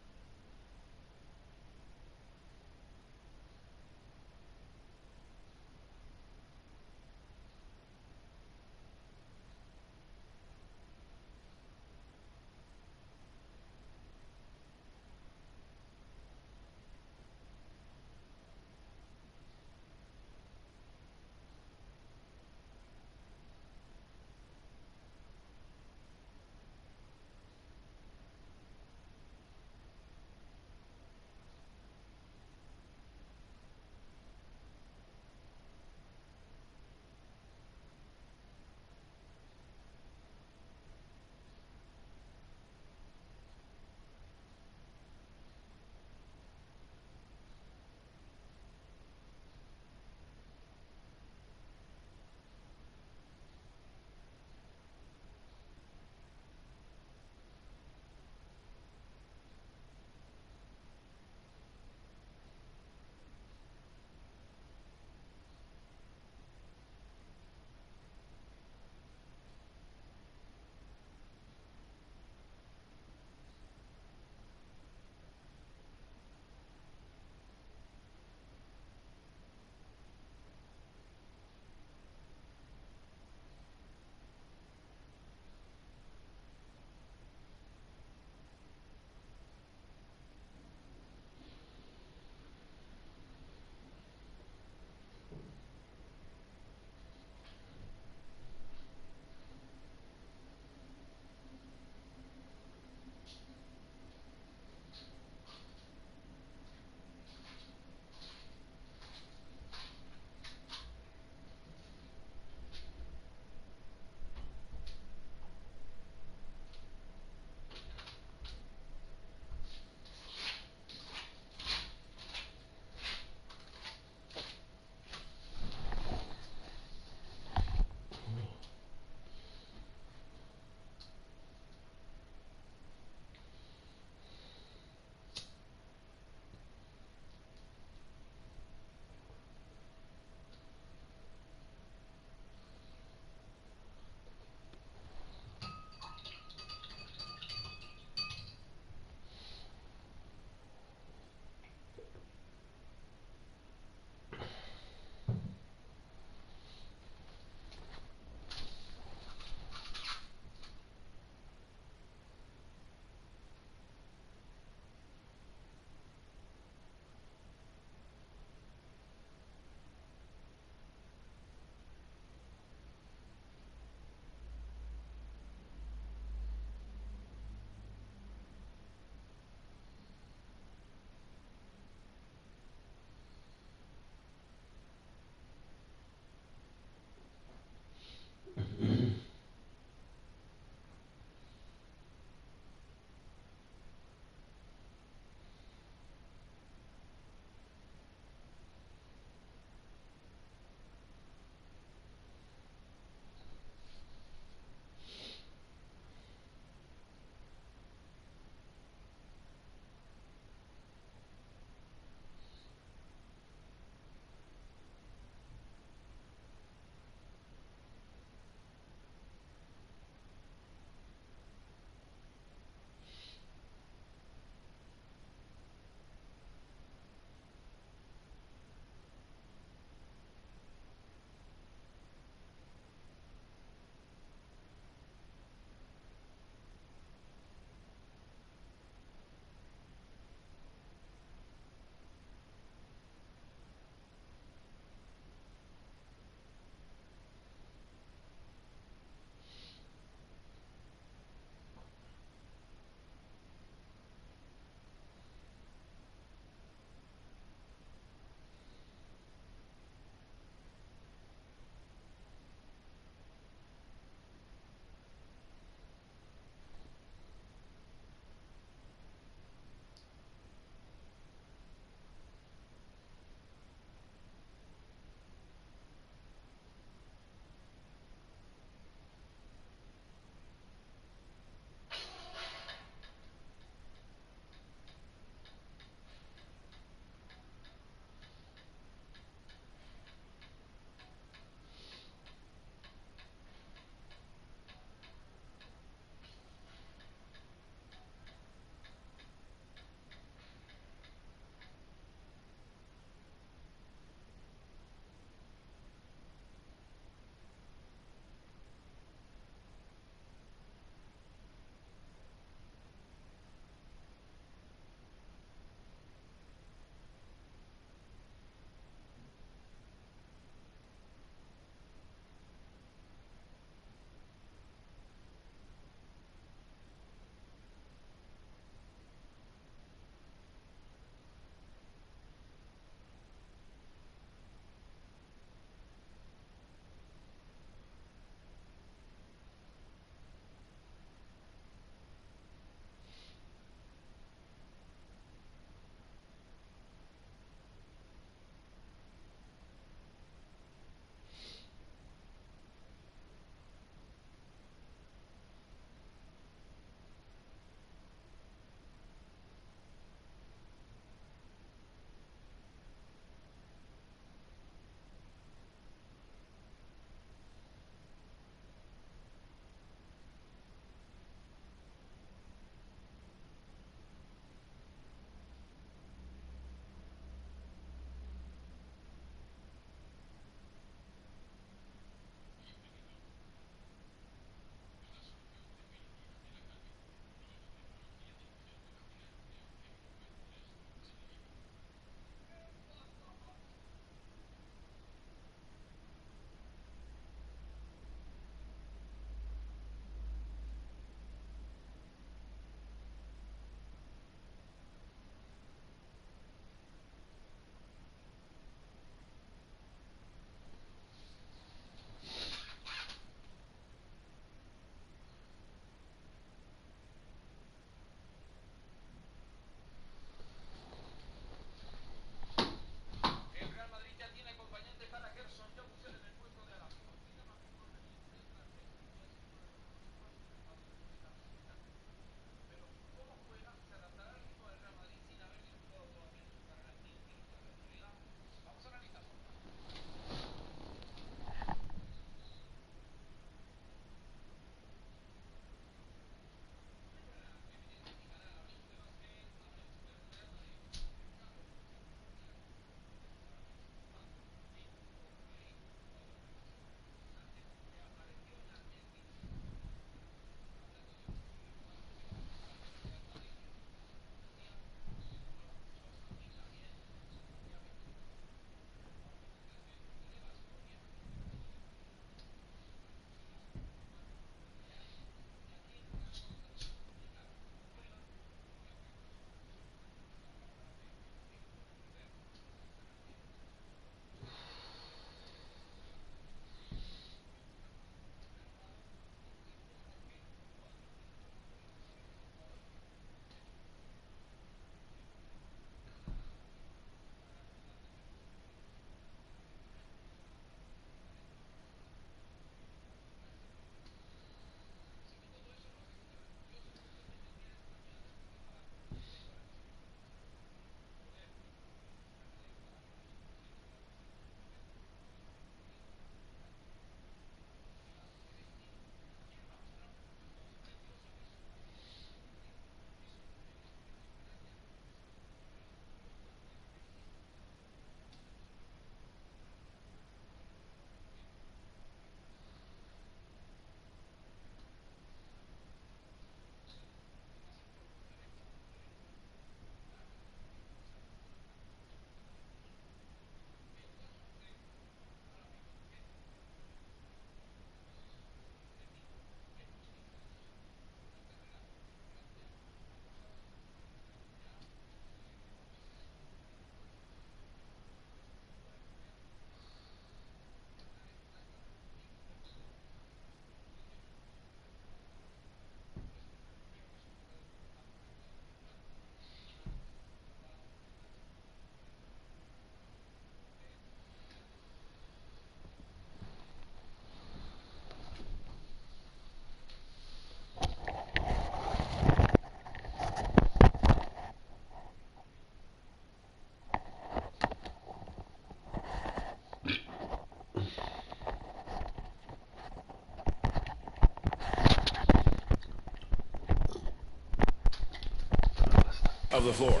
the floor.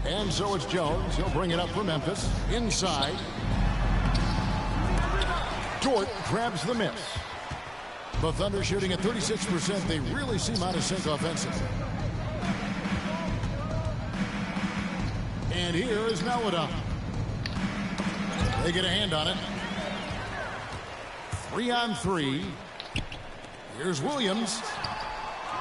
And so it's Jones. He'll bring it up for Memphis. Inside. Dort grabs the miss. The Thunder shooting at 36%. They really seem out of sync offensively. And here is Melodon. They get a hand on it. 3-on-3. Here's Williams.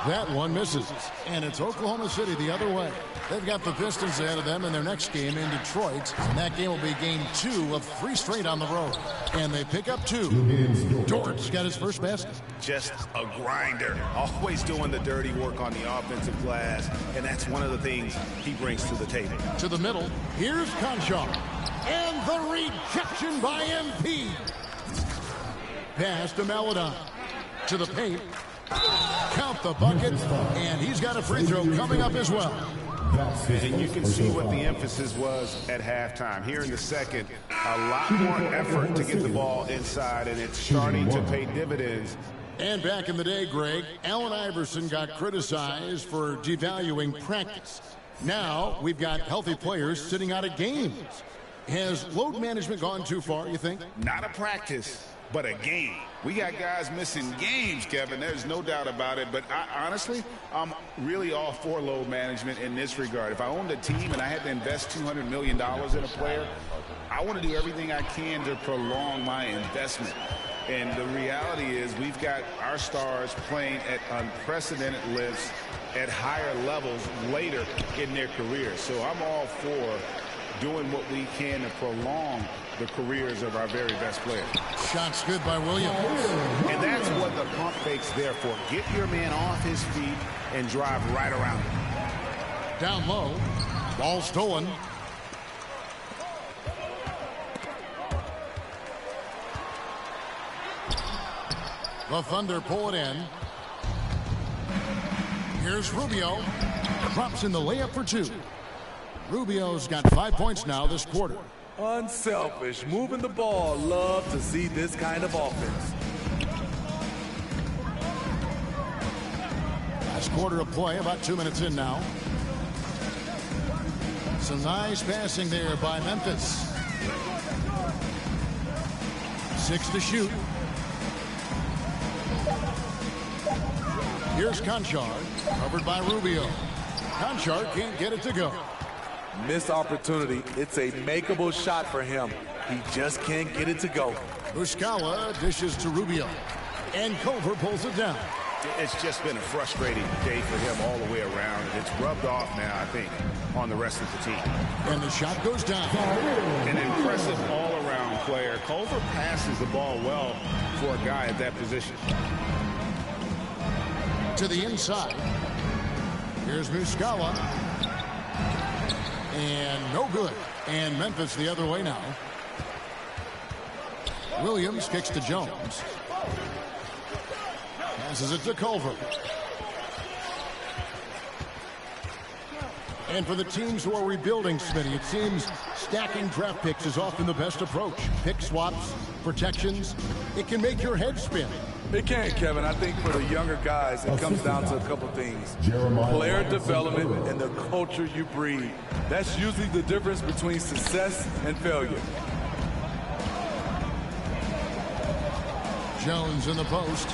That one misses. And it's Oklahoma City the other way. They've got the Pistons ahead of them in their next game in Detroit. And that game will be game 2 of 3 straight on the road. And they pick up 2. Dort's got his first basket. Just a grinder. Always doing the dirty work on the offensive glass. And that's one of the things he brings to the table. To the middle. Here's Conchar. And the rejection by MP. Pass to Melodon. To the paint. Count the bucket. And he's got a free throw coming up as well. And you can see what the emphasis was at halftime. Here in the second, a lot more effort to get the ball inside, and it's starting to pay dividends. And back in the day, Greg, Allen Iverson got criticized for devaluing practice. Now we've got healthy players sitting out of games. Has load management gone too far, you think? Not a practice, but a game. We got guys missing games, Kevin. There's no doubt about it. But honestly, I'm really all for load management in this regard. If I owned a team and I had to invest $200 million in a player, I want to do everything I can to prolong my investment. And the reality is we've got our stars playing at unprecedented lifts at higher levels later in their careers. So I'm all for doing what we can to prolong the careers of our very best players. Shots good by Williams. And that's what the pump fake's there for. Get your man off his feet and drive right around him. Down low. Ball stolen. The Thunder pull it in. Here's Rubio. Drops in the layup for 2. Rubio's got 5 points now this quarter. Unselfish, moving the ball. Love to see this kind of offense. Last quarter of play, about 2 minutes in now. Some nice passing there by Memphis. 6 to shoot. Here's Conchar, covered by Rubio. Conchar can't get it to go. Missed opportunity. It's a makeable shot for him. He just can't get it to go. Muscala dishes to Rubio. And Culver pulls it down. It's just been a frustrating day for him all the way around. It's rubbed off now, I think, on the rest of the team. And the shot goes down. An impressive all-around player. Culver passes the ball well for a guy at that position. To the inside. Here's Muscala. And no good. And Memphis the other way now. Williams kicks to Jones. Passes it to Culver. And for the teams who are rebuilding, Smitty, it seems stacking draft picks is often the best approach. Pick swaps, protections. It can make your head spin. It can, Kevin. I think for the younger guys, it comes down to a couple things. Player development and the culture you breed. That's usually the difference between success and failure. Jones in the post.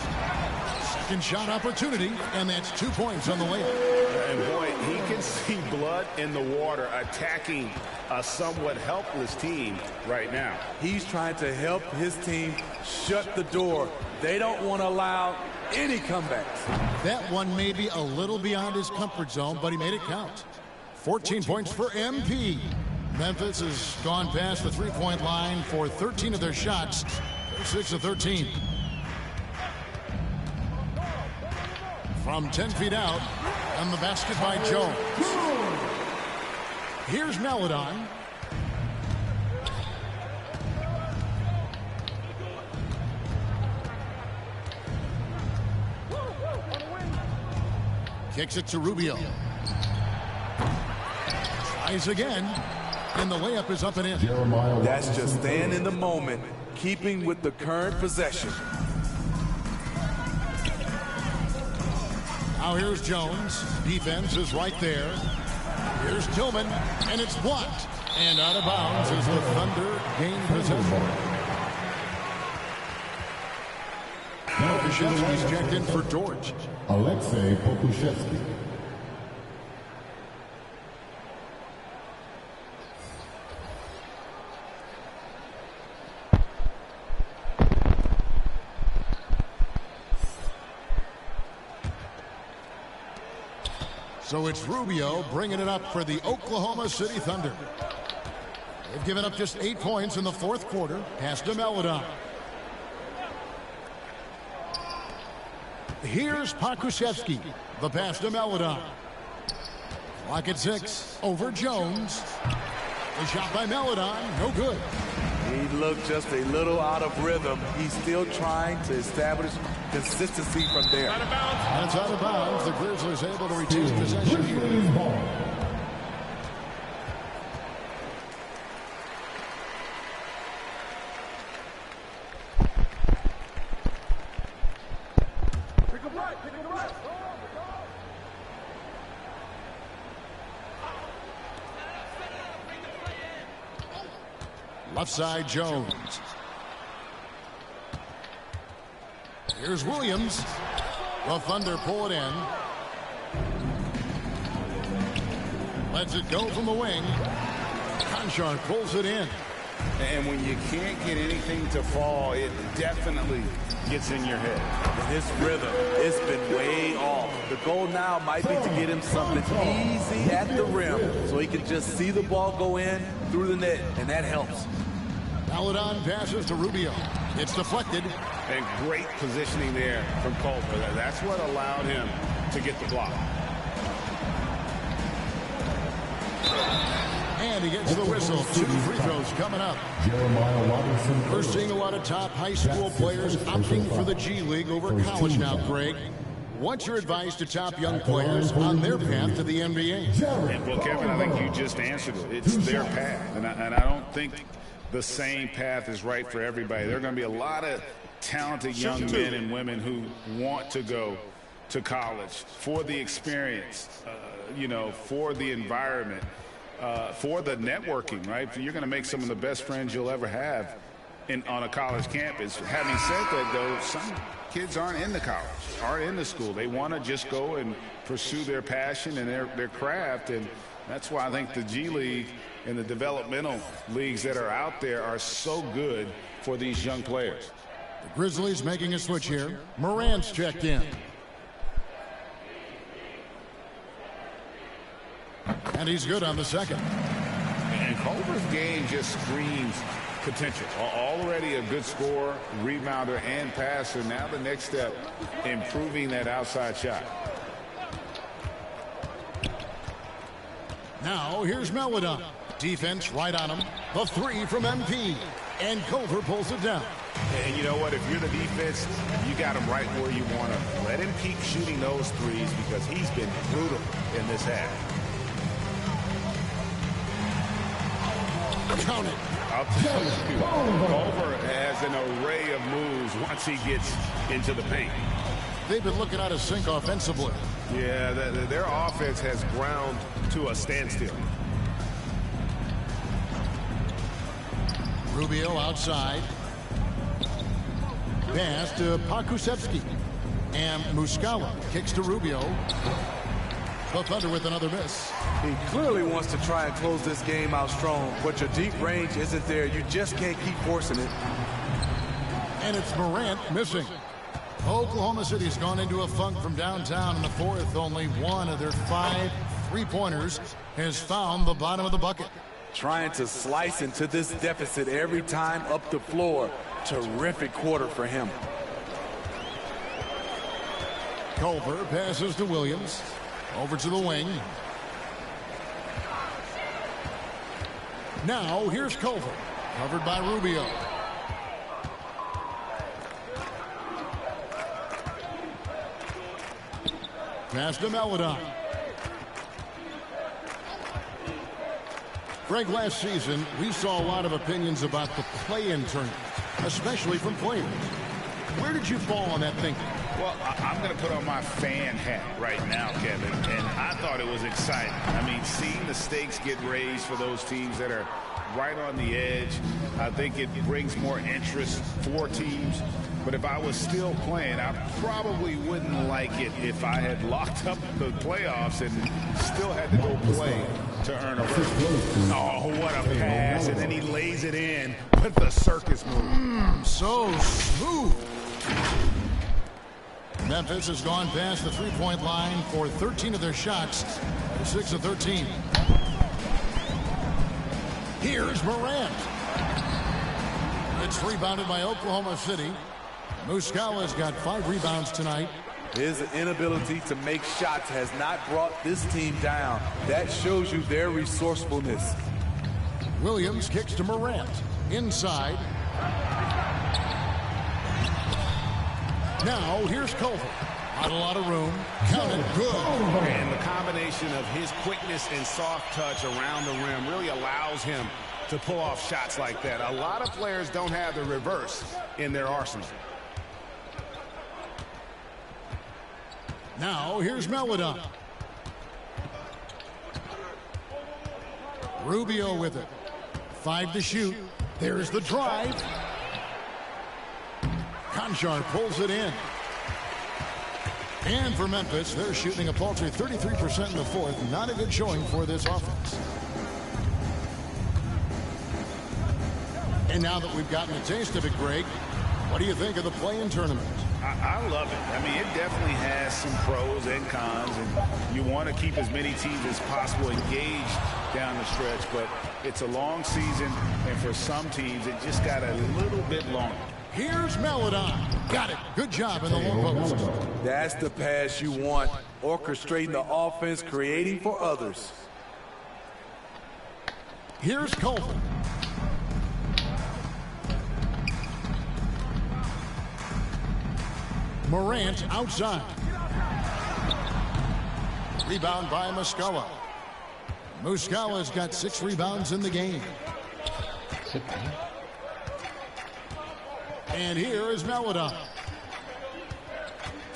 Second shot opportunity, and that's 2 points on the layup. And boy, he can see blood in the water attacking a somewhat helpless team right now. He's trying to help his team shut the door. They don't want to allow any comebacks. That one may be a little beyond his comfort zone, but he made it count. 14 points for MP. Memphis has gone past the three-point line for 13 of their shots. 6 of 13. From 10 feet out, and the basket by Jones. Here's Melodon. Kicks it to Rubio. Tries again. And the layup is up and in. That's just staying in the moment, keeping with the current possession. Now here's Jones. Defense is right there. Here's Tillman, and it's blocked. And out of bounds as the Thunder gain possession. Pokuševski's checked in for George. Alexei Pokuševski. So it's Rubio bringing it up for the Oklahoma City Thunder. They've given up just 8 points in the fourth quarter. Pass to Melodon. Here's Pokuševski. The pass to Melodon. Clock at 6. Over Jones. The shot by Melodon. No good. He looked just a little out of rhythm. He's still trying to establish consistency from there. That's out of bounds. The Grizzlies able to retain possession here. Left side, Jones. Here's Williams. The Thunder pull it in. Lets it go from the wing. Conchar pulls it in. And when you can't get anything to fall, it definitely gets in your head. And his rhythm, it's been way off. The goal now might be to get him something easy at the rim so he can just see the ball go in through the net, and that helps. Melodon passes to Rubio. It's deflected. And great positioning there from Culver. That's what allowed him to get the block. And he gets the whistle. 2 free throws coming up. We're seeing a lot of top high school players opting for the G League over college now, Greg. What's your advice to top young players on their path to the NBA? Well, Kevin, I think you just answered it. It's their path. And I don't think the same path is right for everybody. There are going to be a lot of talented young men and women who want to go to college for the experience, for the environment, for the networking, right? You're going to make some of the best friends you'll ever have on a college campus. Having said that, though, some kids aren't into college, aren't into school. They want to just go and pursue their passion and their craft, and that's why I think the G League and the developmental leagues that are out there are so good for these young players. The Grizzlies making a switch here. Morant's checked in. And he's good on the second. And Culver's game just screams potential. Already a good scorer, rebounder, and passer. Now the next step, improving that outside shot. Now here's Melodon. Defense right on him. The 3 from MP. And Culver pulls it down. And you know what? If you're the defense, you got him right where you want him. Let him keep shooting those threes because he's been brutal in this half. Count it. I'll tell you, Culver has an array of moves once he gets into the paint. They've been looking out of sync offensively. Yeah, their offense has ground to a standstill. Rubio outside. Pass to Pokuševski. And Muscala kicks to Rubio. The Thunder with another miss. He clearly wants to try and close this game out strong, but your deep range isn't there. You just can't keep forcing it. And it's Morant missing. Oklahoma City's gone into a funk from downtown in the fourth. Only one of their 5 3-pointers has found the bottom of the bucket. Trying to slice into this deficit every time up the floor. Terrific quarter for him. Culver passes to Williams. Over to the wing. Now here's Culver. Covered by Rubio. Pass to Melodon. Greg, last season, we saw a lot of opinions about the play-in tournament, especially from players. Where did you fall on that thinking? Well, I'm going to put on my fan hat right now, Kevin, and I thought it was exciting. I mean, seeing the stakes get raised for those teams that are right on the edge, I think it brings more interest for teams. But if I was still playing, I probably wouldn't like it if I had locked up the playoffs and still had to go play to earn a ring. Oh, what a pass. And then he lays it in with the circus move. So smooth. Memphis has gone past the three-point line for 13 of their shots. 6 of 13. Here's Morant. It's rebounded by Oklahoma City. Muscala's got 5 rebounds tonight. His inability to make shots has not brought this team down. That shows you their resourcefulness. Williams kicks to Morant. Inside. Now here's Culver. Not a lot of room. Counted. Good. And the combination of his quickness and soft touch around the rim really allows him to pull off shots like that. A lot of players don't have the reverse in their arsenal. Now here's Melodon. Rubio with it. 5 to shoot. There's the drive. Conchar pulls it in. And for Memphis, they're shooting a paltry 33% in the fourth. Not a good showing for this offense. And now that we've gotten a taste of it, Greg, what do you think of the play-in tournament? I love it. I mean, it definitely has some pros and cons, and you want to keep as many teams as possible engaged down the stretch, but it's a long season, and for some teams, it just got a little bit longer. Here's Melodon. Got it. Good job in the low post. That's the pass you want. Orchestrating the offense, creating for others. Here's Culver. Morant outside. Rebound by Muscala. Muscala's got 6 rebounds in the game. And here is Melodon.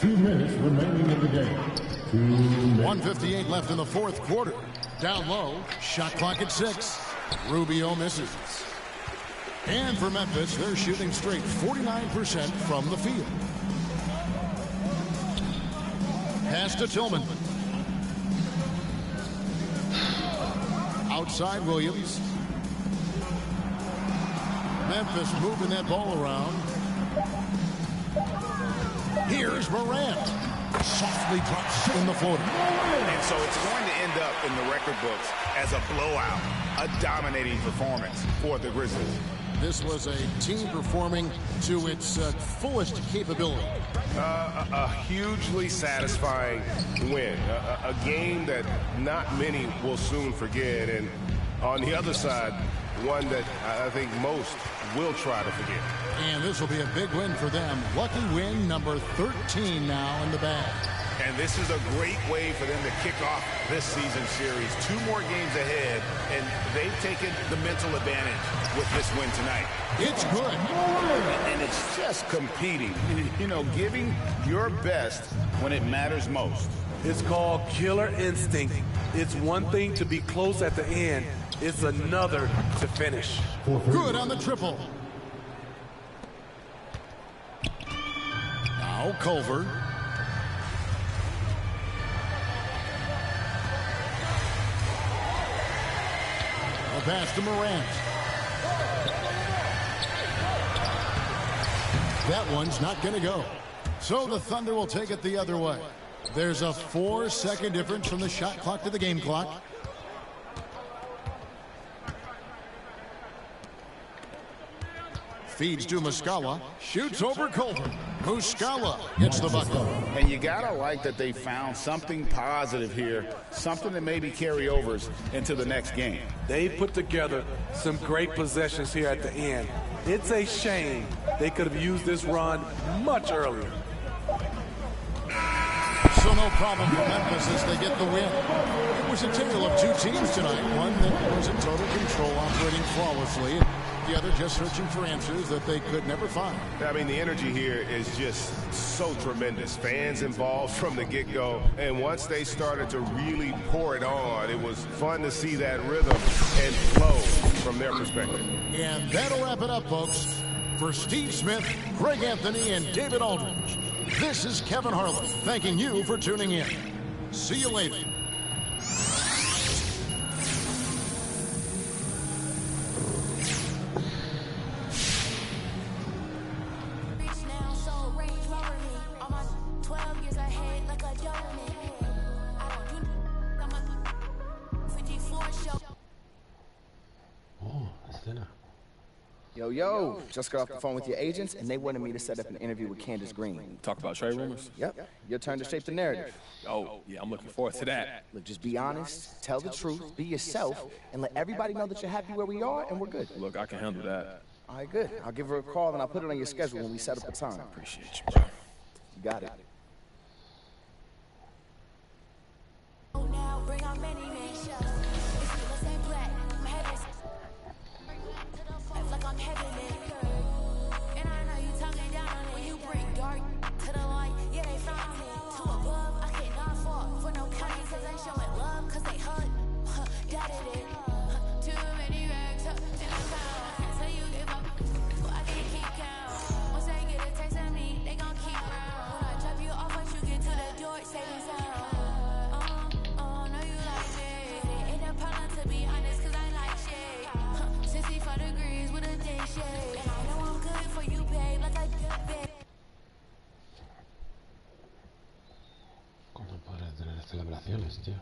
2 minutes remaining in the game. 2 minutes. 1:58 left in the fourth quarter. Down low, shot clock at 6. Rubio misses. And for Memphis, they're shooting straight 49% from the field. Pass to Tillman. Outside Williams. Memphis moving that ball around. Here's Morant. Softly drops in the floater. And so it's going to end up in the record books as a blowout, a dominating performance for the Grizzlies. This was a team performing to its fullest capability. A hugely satisfying win. A game that not many will soon forget. And on the other side, one that I think most will try to forget. And this will be a big win for them. Lucky win number 13 now in the bag. And this is a great way for them to kick off this season series. 2 more games ahead, and they've taken the mental advantage with this win tonight. It's good. And it's just competing. You know, giving your best when it matters most. It's called killer instinct. It's one thing to be close at the end. It's another to finish. Good on the triple. Now Culver. A pass to Morant. That one's not going to go. So the Thunder will take it the other way. There's a 4-second difference from the shot clock to the game clock. Feeds to Muscala. Shoots over Culver. Muscala gets the bucket. And you got to like that they found something positive here, something that maybe carry overs into the next game. They put together some great possessions here at the end. It's a shame they could have used this run much earlier. So no no problem for Memphis as they get the win. It was a tale of two teams tonight. One that was in total control, operating flawlessly. The other just searching for answers that they could never find. I mean, the energy here is just so tremendous. Fans involved from the get-go. And once they started to really pour it on, it was fun to see that rhythm and flow from their perspective. And that'll wrap it up, folks. For Steve Smith, Greg Anthony, and David Aldridge, this is Kevin Harlan thanking you for tuning in. See you later. Yo, just got off the phone with your agents, and they wanted me to set up an interview with Candace Green. Talk about trade rumors? Yep. Your turn to shape the narrative. Oh, yeah, I'm looking forward to that. Look, just be honest, tell the truth, be yourself, and let everybody know that you're happy where we are, and we're good. Look, I can handle that. All right, good. I'll give her a call, and I'll put it on your schedule when we set up a time. Appreciate you, bro. You got it. ¿Cómo podré tener celebraciones, tío?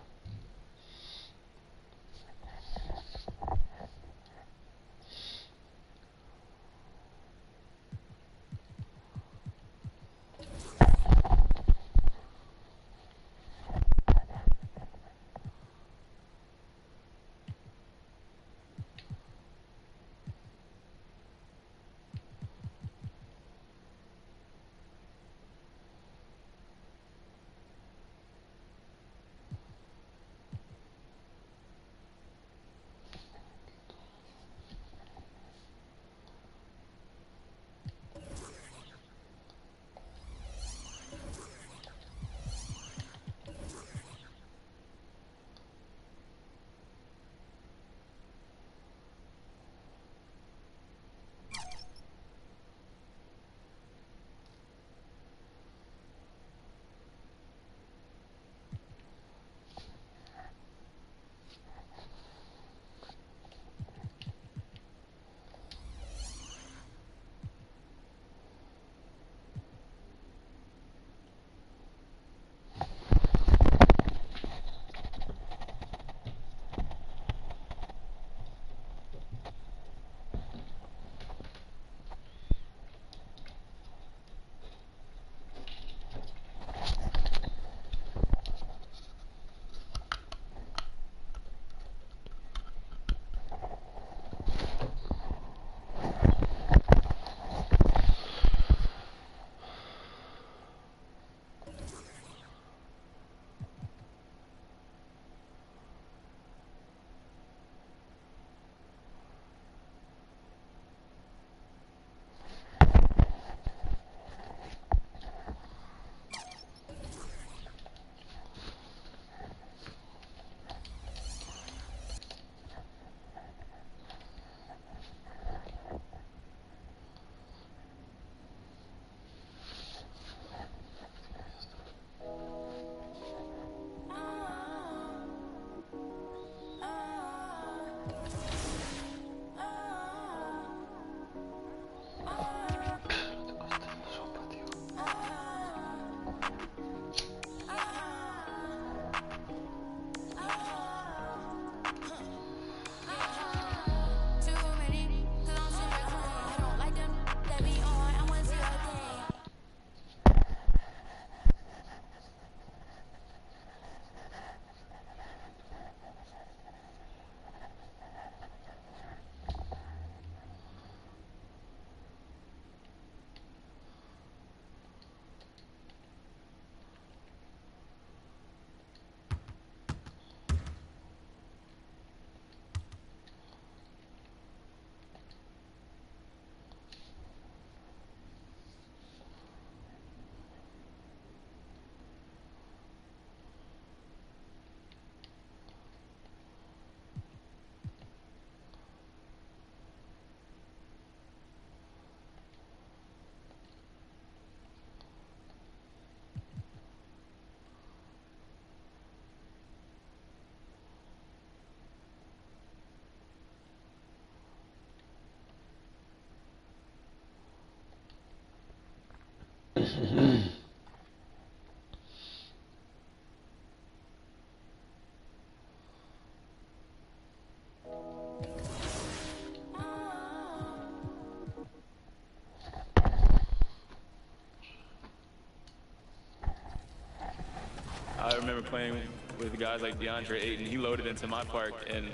I remember playing with guys like DeAndre Ayton. He loaded into my park, and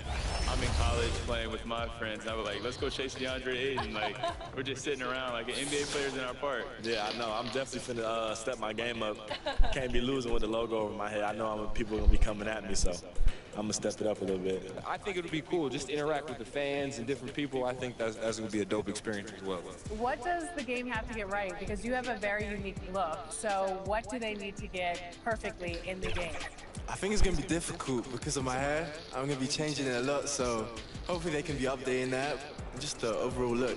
I'm in college playing with my friends. And I was like, let's go chase DeAndre Ayton. Like, we're just sitting around like NBA players in our park. Yeah, I know. I'm definitely finna step my game up. Can't be losing with the logo over my head. I know people are gonna be coming at me, so I'm gonna step it up a little bit. I think it would be cool just to interact with the fans and different people. I think that's gonna be a dope experience as well. What does the game have to get right? Because you have a very unique look. So what do they need to get perfectly in the game? I think it's gonna be difficult because of my hair. I'm gonna be changing it a lot, so hopefully they can be updating that. Just the overall look.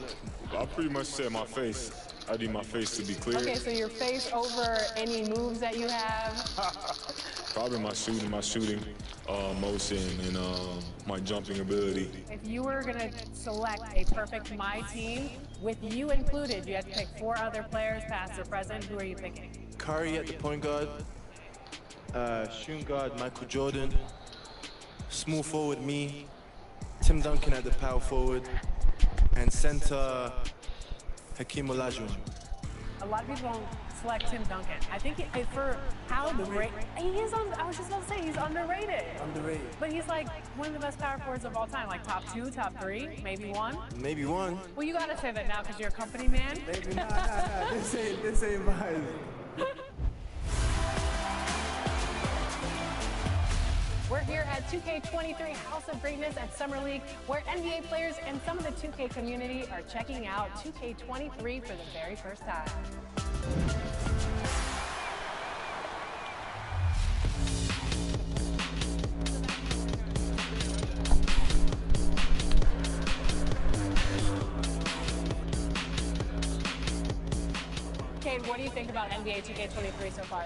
I pretty much said my face. I need my face to be clear. Okay, so your face over any moves that you have? Probably my shooting motion, and my jumping ability. If you were going to select a perfect My Team, with you included, you had to pick 4 other players, past or present. Who are you picking? Curry at the point guard, shooting guard Michael Jordan, small forward me, Tim Duncan at the power forward, and center Hakeem Olajuwon. A lot of people don't select Tim Duncan. I think for how great he is, I was just about to say he's underrated. Underrated. But he's like one of the best power forwards of all time, like top 2, top 3, maybe 1. Maybe 1. Well, you gotta say that now because you're a company man. Maybe nah. This ain't mine. We're here at 2K23 House of Greatness at Summer League, where NBA players and some of the 2K community are checking out 2K23 for the very first time. Cade, what do you think about NBA 2K23 so far?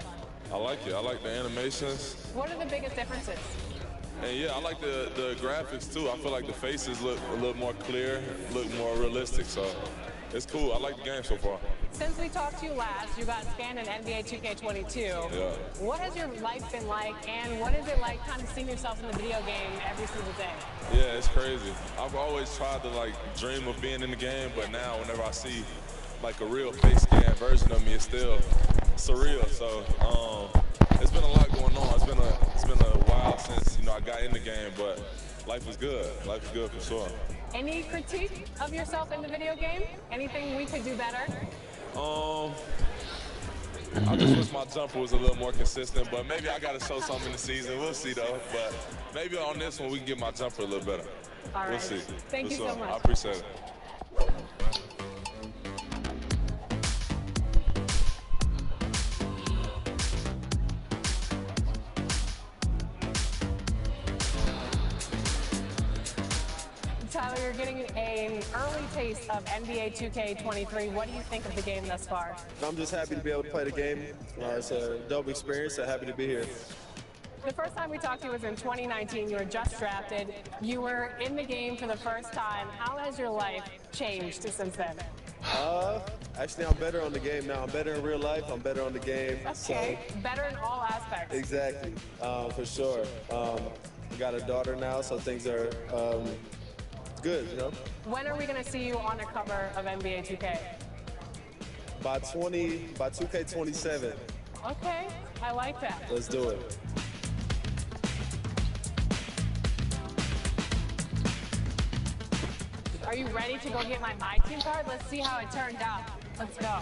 I like it. I like the animations. What are the biggest differences? And yeah, I like the graphics too. I feel like the faces look a little more clear, look more realistic. So it's cool. I like the game so far. Since we talked to you last, you got scanned in NBA 2K22. Yeah. What has your life been like, and what is it like kind of seeing yourself in the video game every single day? Yeah, it's crazy. I've always tried to like dream of being in the game, but now whenever I see like a real face scan version of me, it's still surreal. So it's been a lot going on. It's been a while since I got in the game, but life is good. Life is good for sure. Any critique of yourself in the video game? Anything we could do better? I just wish my jumper was a little more consistent, but maybe I got to show something in the season. We'll see though. But maybe on this one we can get my jumper a little better. All right. We'll see. Thank you so much. I appreciate it. Tyler, you're getting an early taste of NBA 2K23. What do you think of the game thus far? I'm just happy to be able to play the game. It's a dope experience, so happy to be here. The first time we talked to you was in 2019. You were just drafted. You were in the game for the first time. How has your life changed since then? Actually, I'm better on the game now. I'm better in real life. I'm better on the game. Okay, so better in all aspects. Exactly, for sure. I got a daughter now, so things are good, When are we going to see you on the cover of NBA 2K? By 2K27. Okay, I like that. Let's do it. Are you ready to go get my Team card? Let's see how it turned out. Let's go.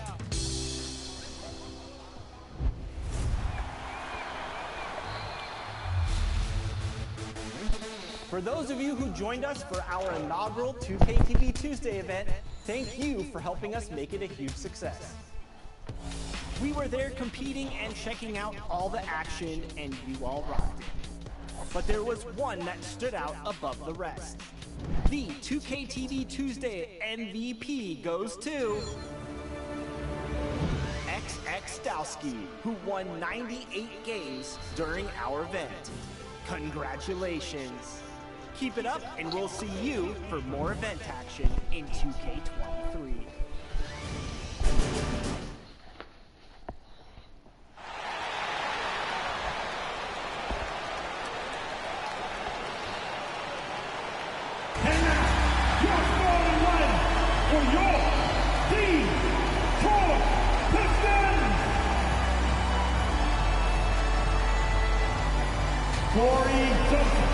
For those of you who joined us for our inaugural 2K TV Tuesday event, thank you for helping us make it a huge success. We were there competing and checking out all the action, and you all rocked it. But there was one that stood out above the rest. The 2K TV Tuesday MVP goes to XX Dowski, who won 98 games during our event. Congratulations. Keep it up, and we'll see you for more event action in 2K23. Corey Joseph.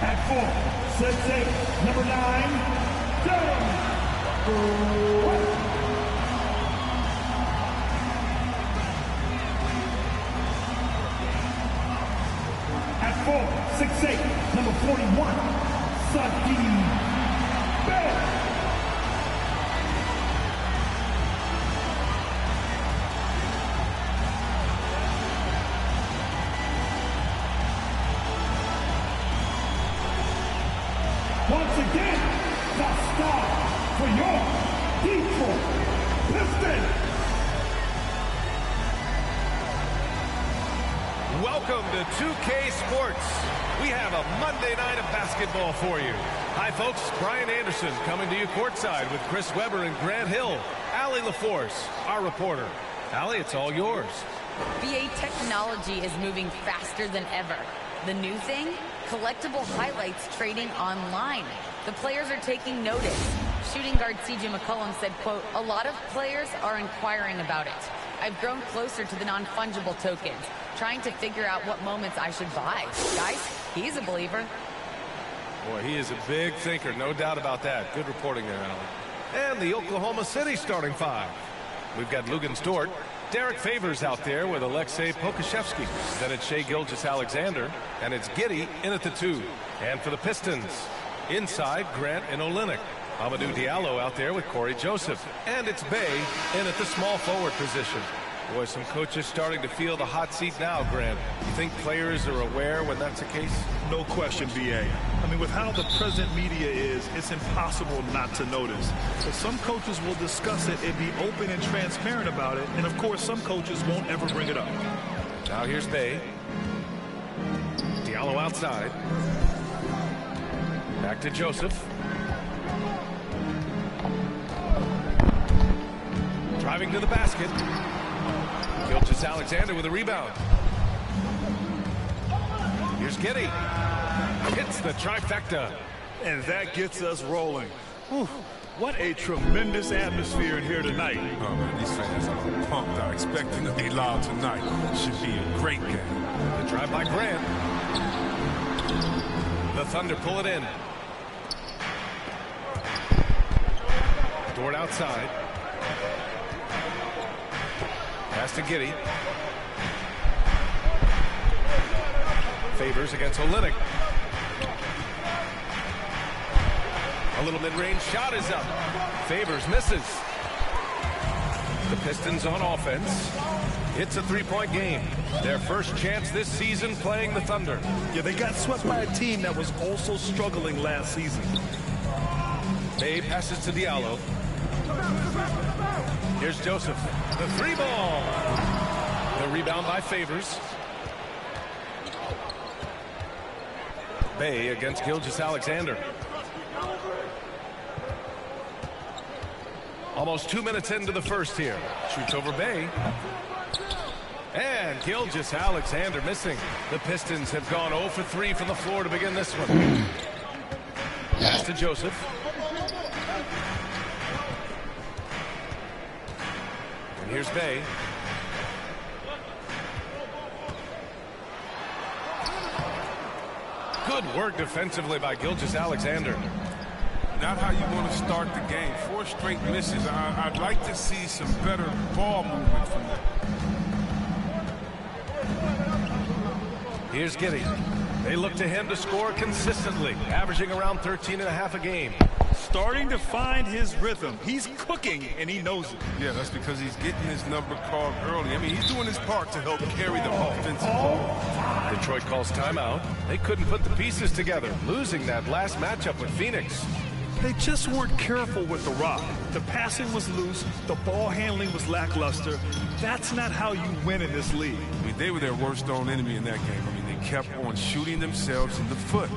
At 4'6'8", number 9, At 4'6'8", number 41, Saki Bell. Once again, the star for your Detroit Pistons. Welcome to 2K Sports. We have a Monday night of basketball for you. Hi, folks. Brian Anderson coming to you courtside with Chris Webber and Grant Hill. Allie LaForce, our reporter. Allie, it's all yours. VA technology is moving faster than ever. The new thing? Collectible highlights trading online. The players are taking notice. Shooting guard CJ McCollum said, quote, "A lot of players are inquiring about it. I've grown closer to the non-fungible tokens, trying to figure out what moments I should buy." Guys, he's a believer. Boy, he is a big thinker, no doubt about that. Good reporting there, Allie. And the Oklahoma City starting five. We've got Luguentz Dort. Derek Favors out there with Alexei Pokashevsky. Then it's Shai Gilgeous-Alexander. And it's Giddey in at the 2. And for the Pistons, inside Grant and Olynyk. Amadou Diallo out there with Corey Joseph. And it's Bey in at the small forward position. Boy, some coaches starting to feel the hot seat now, Grant. You think players are aware when that's the case? No question, BA. I mean, with how the present media is, it's impossible not to notice. But some coaches will discuss it and be open and transparent about it. And, of course, some coaches won't ever bring it up. Now here's Bey. Diallo outside. Back to Joseph. Driving to the basket. Gilgeous-Alexander with a rebound. Here's Giddey. Hits the trifecta. And that gets us rolling. Whew. What a tremendous atmosphere in here tonight. Oh, man, these fans are pumped. I'm expecting to be loud tonight. Should be a great game. The drive by Grant. The Thunder pull it in. Dort outside. Pass to Giddey. Favors against Olynyk. A little mid-range shot is up. Favors misses. The Pistons on offense. It's a three-point game. Their first chance this season playing the Thunder. Yeah, they got swept by a team that was also struggling last season. Bey passes to Diallo. Here's Joseph. The three ball. The rebound by Favors. Bey against Gilgeous-Alexander. Almost 2 minutes into the first here. Shoots over Bey. And Gilgeous-Alexander missing. The Pistons have gone 0 for 3 from the floor to begin this one. Pass to Joseph. And here's Bey. Good work defensively by Gilgeous-Alexander. Not how you want to start the game. 4 straight misses. I'd like to see some better ball movement from them. Here's Giddey. They look to him to score consistently, averaging around 13.5 a game. Starting to find his rhythm. He's cooking, and he knows it. Yeah, that's because he's getting his number called early. I mean, he's doing his part to help carry the offensive ball. Detroit calls timeout. They couldn't put the pieces together, losing that last matchup with Phoenix. They just weren't careful with the rock. The passing was loose. The ball handling was lackluster. That's not how you win in this league. I mean, they were their worst own enemy in that game. I mean, they kept on shooting themselves in the foot.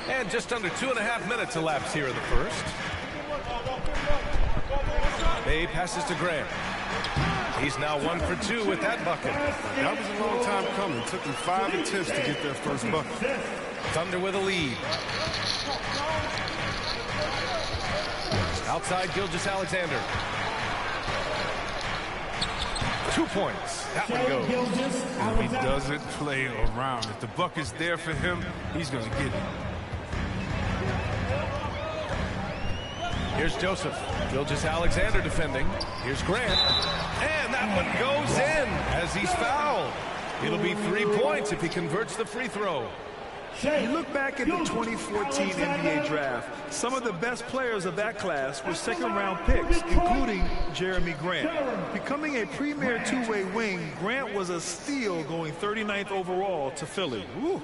And just under 2.5 minutes elapsed here in the first. Bay passes to Grant. He's now 1 for 2 with that bucket. That was a long time coming. It took them 5 attempts to get their first bucket. Thunder with a lead. Outside Gilgeous-Alexander. 2 points. That one goes. He doesn't play around. If the bucket's there for him, he's going to get it. Here's Joseph. Gilgeous-Alexander defending. Here's Grant. And that one goes in as he's fouled. It'll be 3 points if he converts the free throw. You look back at the 2014 NBA draft, some of the best players of that class were second-round picks, including Jeremy Grant. Becoming a premier two-way wing, Grant was a steal going 39th overall to Philly. Woo.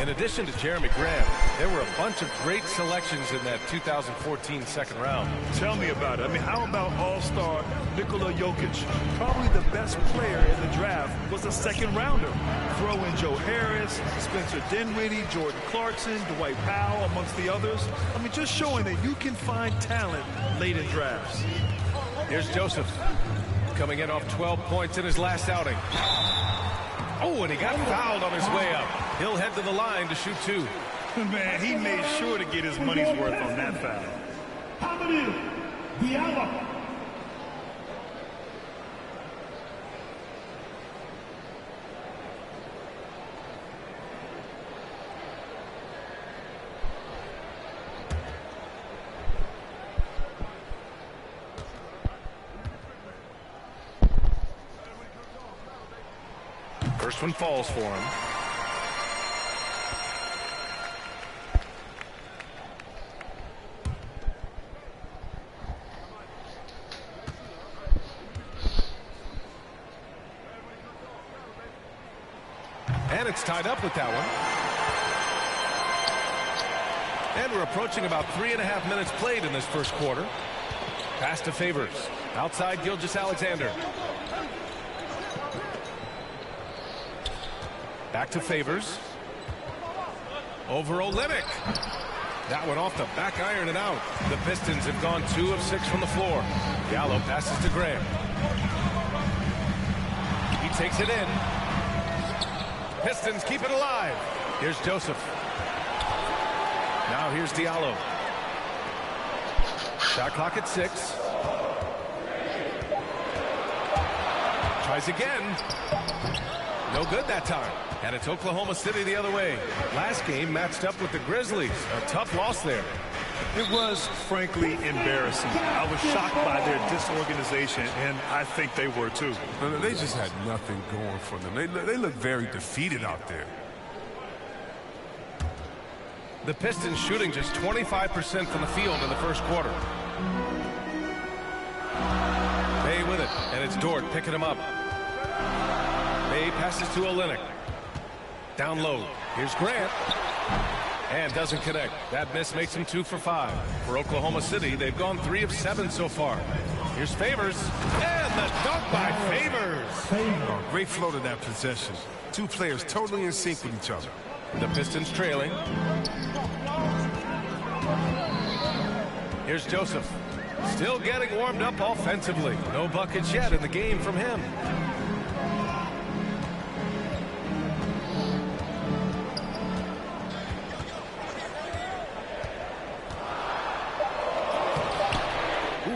In addition to Jeremy Grant, there were a bunch of great selections in that 2014 second round. Tell me about it. I mean, how about all-star Nikola Jokic? Probably the best player in the draft was a second-rounder. Throw in Joe Harris, Spencer Dinwiddie, Jordan Clarkson, Dwight Powell, amongst the others. I mean, just showing that you can find talent late in drafts. Here's Joseph coming in off 12 points in his last outing. Oh, and he got fouled on his way up. He'll head to the line to shoot 2. Man, he made sure to get his money's worth on that foul. First one falls for him. And it's tied up with that one. And we're approaching about 3.5 minutes played in this first quarter. Pass to Favors. Outside Gilgeous-Alexander. Back to Favors. Over Olynyk. That one off the back iron and out. The Pistons have gone 2 of 6 from the floor. Gallo passes to Grant. He takes it in. Pistons keep it alive. Here's Joseph. Now here's Diallo. Shot clock at 6. Tries again. No good that time. And it's Oklahoma City the other way. Last game matched up with the Grizzlies. A tough loss there. It was, frankly, embarrassing. I was shocked by their disorganization, and I think they were too. They just had nothing going for them. They look very defeated out there. The Pistons shooting just 25% from the field in the first quarter. Bay with it, and it's Dort picking him up. Bay passes to Olynyk. Down low. Here's Grant. And doesn't connect. That miss makes him 2 for 5. For Oklahoma City, they've gone 3 of 7 so far. Here's Favors. And the dunk by Favors. Oh, great flow to that possession. 2 players totally in sync with each other. The Pistons trailing. Here's Joseph. Still getting warmed up offensively. No buckets yet in the game from him.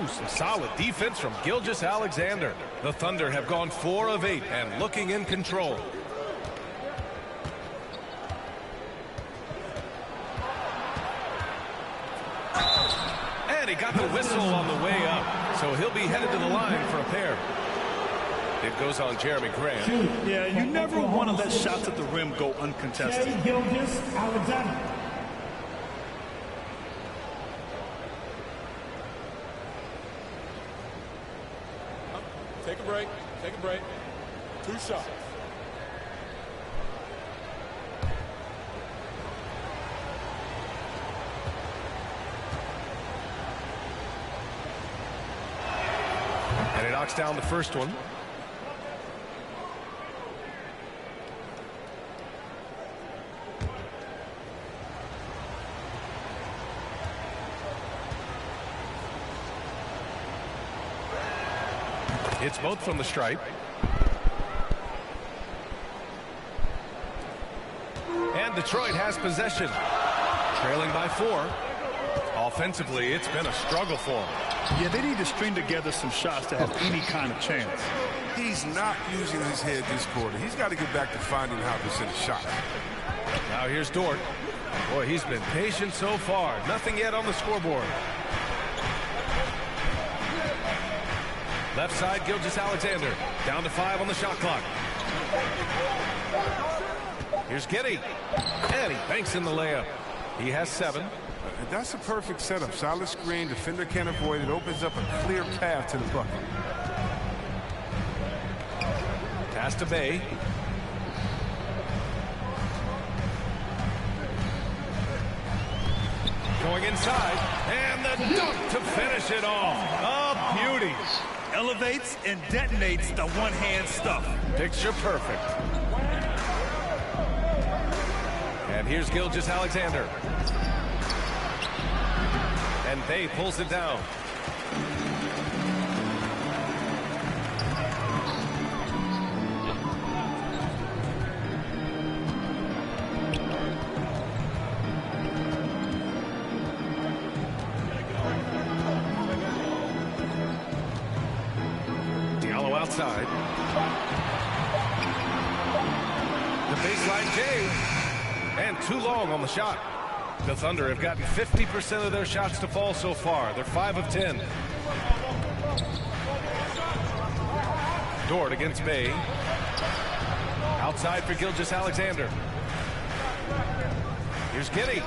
Some solid defense from Gilgeous-Alexander. The Thunder have gone 4 of 8 and looking in control. And he got the whistle on the way up, so he'll be headed to the line for a pair. It goes on Jeremy Grant. Yeah, you never want to let shots at the rim go uncontested. Gilgeous-Alexander. Take a break. Take a break. 2 shots. And he knocks down the first one. It's both from the stripe. And Detroit has possession. Trailing by 4. Offensively, it's been a struggle for them. Yeah, they need to string together some shots to have any kind of chance. He's not using his head this quarter. He's got to get back to finding how to send a shot. Now here's Dort. Boy, he's been patient so far. Nothing yet on the scoreboard. Left side, Gilgeous-Alexander. Down to 5 on the shot clock. Here's Giddey. And he banks in the layup. He has 7. That's a perfect setup. Solid screen. Defender can't avoid it. Opens up a clear path to the bucket. Pass to Bay. Going inside. And the dunk to finish it off. A beauty. Elevates and detonates the one-hand stuff. Picture perfect. And here's Gilgeous-Alexander. And Bay pulls it down. Outside. The baseline J. And too long on the shot. The Thunder have gotten 50% of their shots to fall so far. They're 5 of 10. Dort against Bay. Outside for Gilgeous-Alexander. Here's Giddey.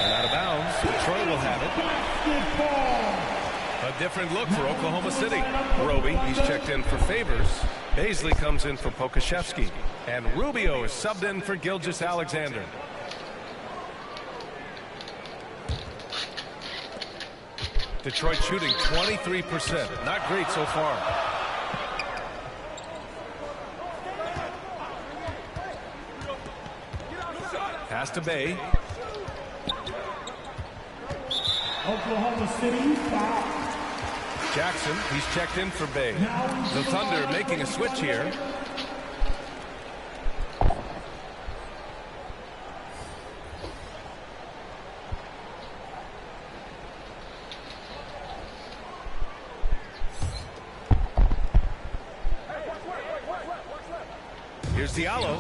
And out of bounds. Detroit will have it. A different look for Oklahoma City. Roby, he's checked in for Favors. Baisley comes in for Pokashevsky. And Rubio is subbed in for Gilgeous-Alexander. Detroit shooting 23%. Not great so far. Pass to Bay. Oklahoma City foul. Jackson, he's checked in for Bay. The Thunder making a switch here. Here's Diallo.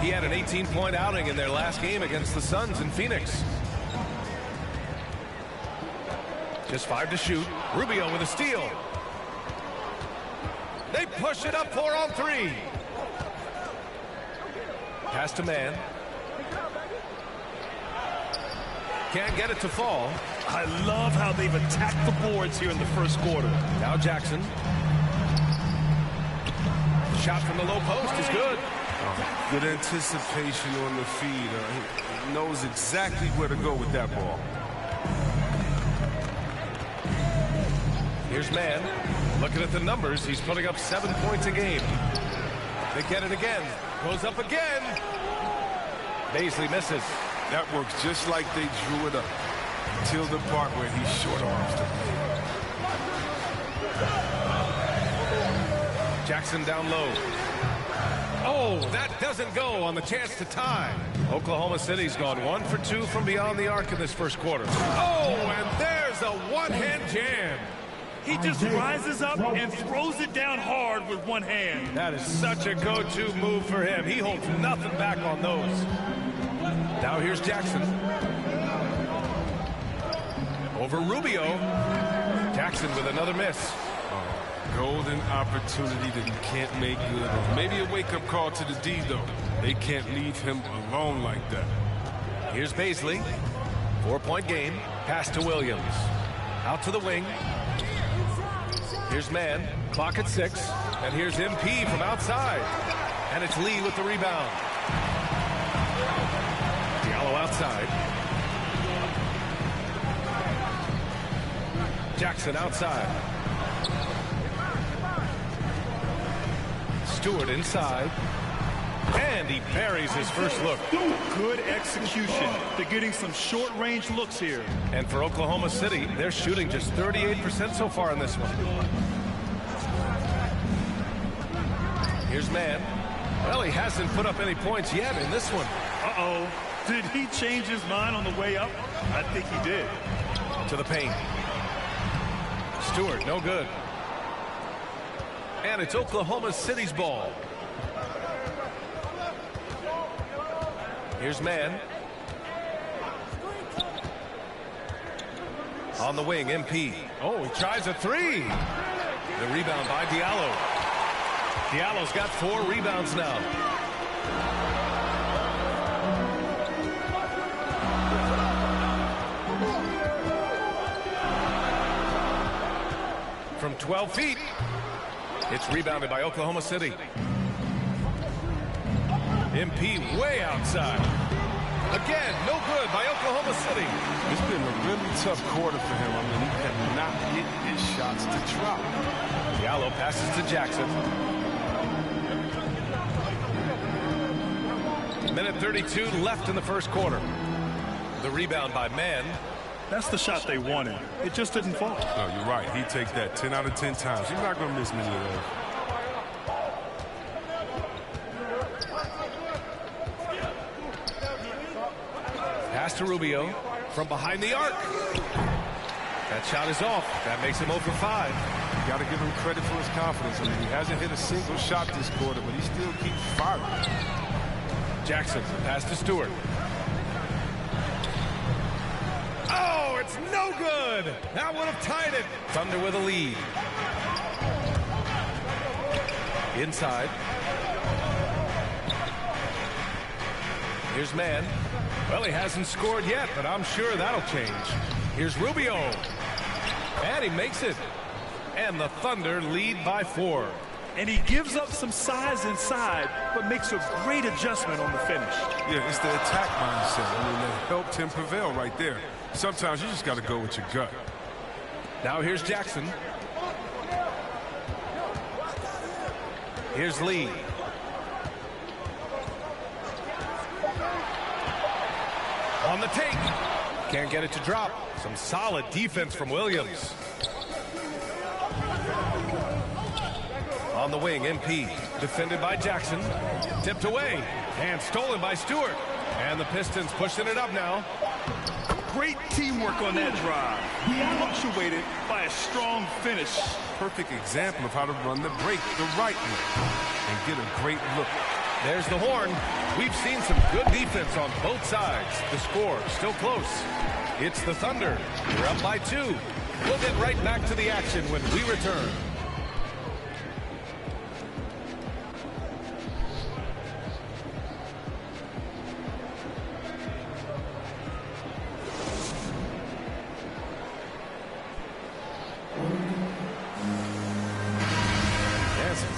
He had an 18-point outing in their last game against the Suns in Phoenix. Just 5 to shoot. Rubio with a steal. They push it up 4 on 3. Pass to Man. Can't get it to fall. I love how they've attacked the boards here in the first quarter. Now Jackson. Shot from the low post is good. Good anticipation on the feed. He knows exactly where to go with that ball. Here's Man. Looking at the numbers, he's putting up 7 points a game. They get it again. Goes up again. Baisley misses. That works just like they drew it up. Till the part where he short arms the play. Jackson down low. Oh, that doesn't go on the chance to tie. Oklahoma City's gone 1 for 2 from beyond the arc in this first quarter. Oh, and there's a one-hand jam. He just rises up and throws it down hard with one hand. That is such a go-to move for him. He holds nothing back on those. Now here's Jackson. Over Rubio. Jackson with another miss. Golden opportunity that he can't make good on. Maybe a wake-up call to the D, though. They can't leave him alone like that. Here's Baisley. 4-point game. Pass to Williams. Out to the wing. Here's Mann. Clock at 6. And here's MP from outside. And it's Lee with the rebound. Diallo outside. Jackson outside. Stewart inside. And he buries his first look. Good execution. They're getting some short-range looks here. And for Oklahoma City, they're shooting just 38% so far in this one. Here's Mann. Well, he hasn't put up any points yet in this one. Uh-oh. Did he change his mind on the way up? I think he did. To the paint. Stewart, no good. And it's Oklahoma City's ball. Here's Mann. On the wing, MP. Oh, he tries a three. The rebound by Diallo. Diallo's got 4 rebounds now. From 12 feet. It's rebounded by Oklahoma City. MP way outside. Again, no good by Oklahoma City. It's been a really tough quarter for him. I mean, he cannot get his shots to drop. Diallo passes to Jackson. Minute 32 left in the first quarter. The rebound by Mann. That's the shot they wanted. It just didn't fall. No, you're right. He takes that 10 out of 10 times. He's not going to miss many of those. Pass to Rubio from behind the arc. That shot is off. That makes him 0 for 5. You got to give him credit for his confidence. I mean, he hasn't hit a single shot this quarter, but he still keeps firing. Jackson, pass to Stewart. Oh, it's no good. That would have tied it. Thunder with a lead. Inside. Here's Mann. Well, he hasn't scored yet, but I'm sure that'll change. Here's Rubio. And he makes it. And the Thunder lead by 4. And he gives up some size inside, but makes a great adjustment on the finish. Yeah, it's the attack mindset. I mean, that helped him prevail right there. Sometimes you just got to go with your gut. Now here's Jackson. Here's Lee. On the take. Can't get it to drop. Some solid defense from Williams. On the wing, MP. Defended by Jackson. Tipped away. And stolen by Stewart. And the Pistons pushing it up now. Great teamwork on that drive. Punctuated by a strong finish. Perfect example of how to run the break the right way and get a great look. There's the horn. We've seen some good defense on both sides. The score still close. It's the Thunder. We're up by 2. We'll get right back to the action when we return.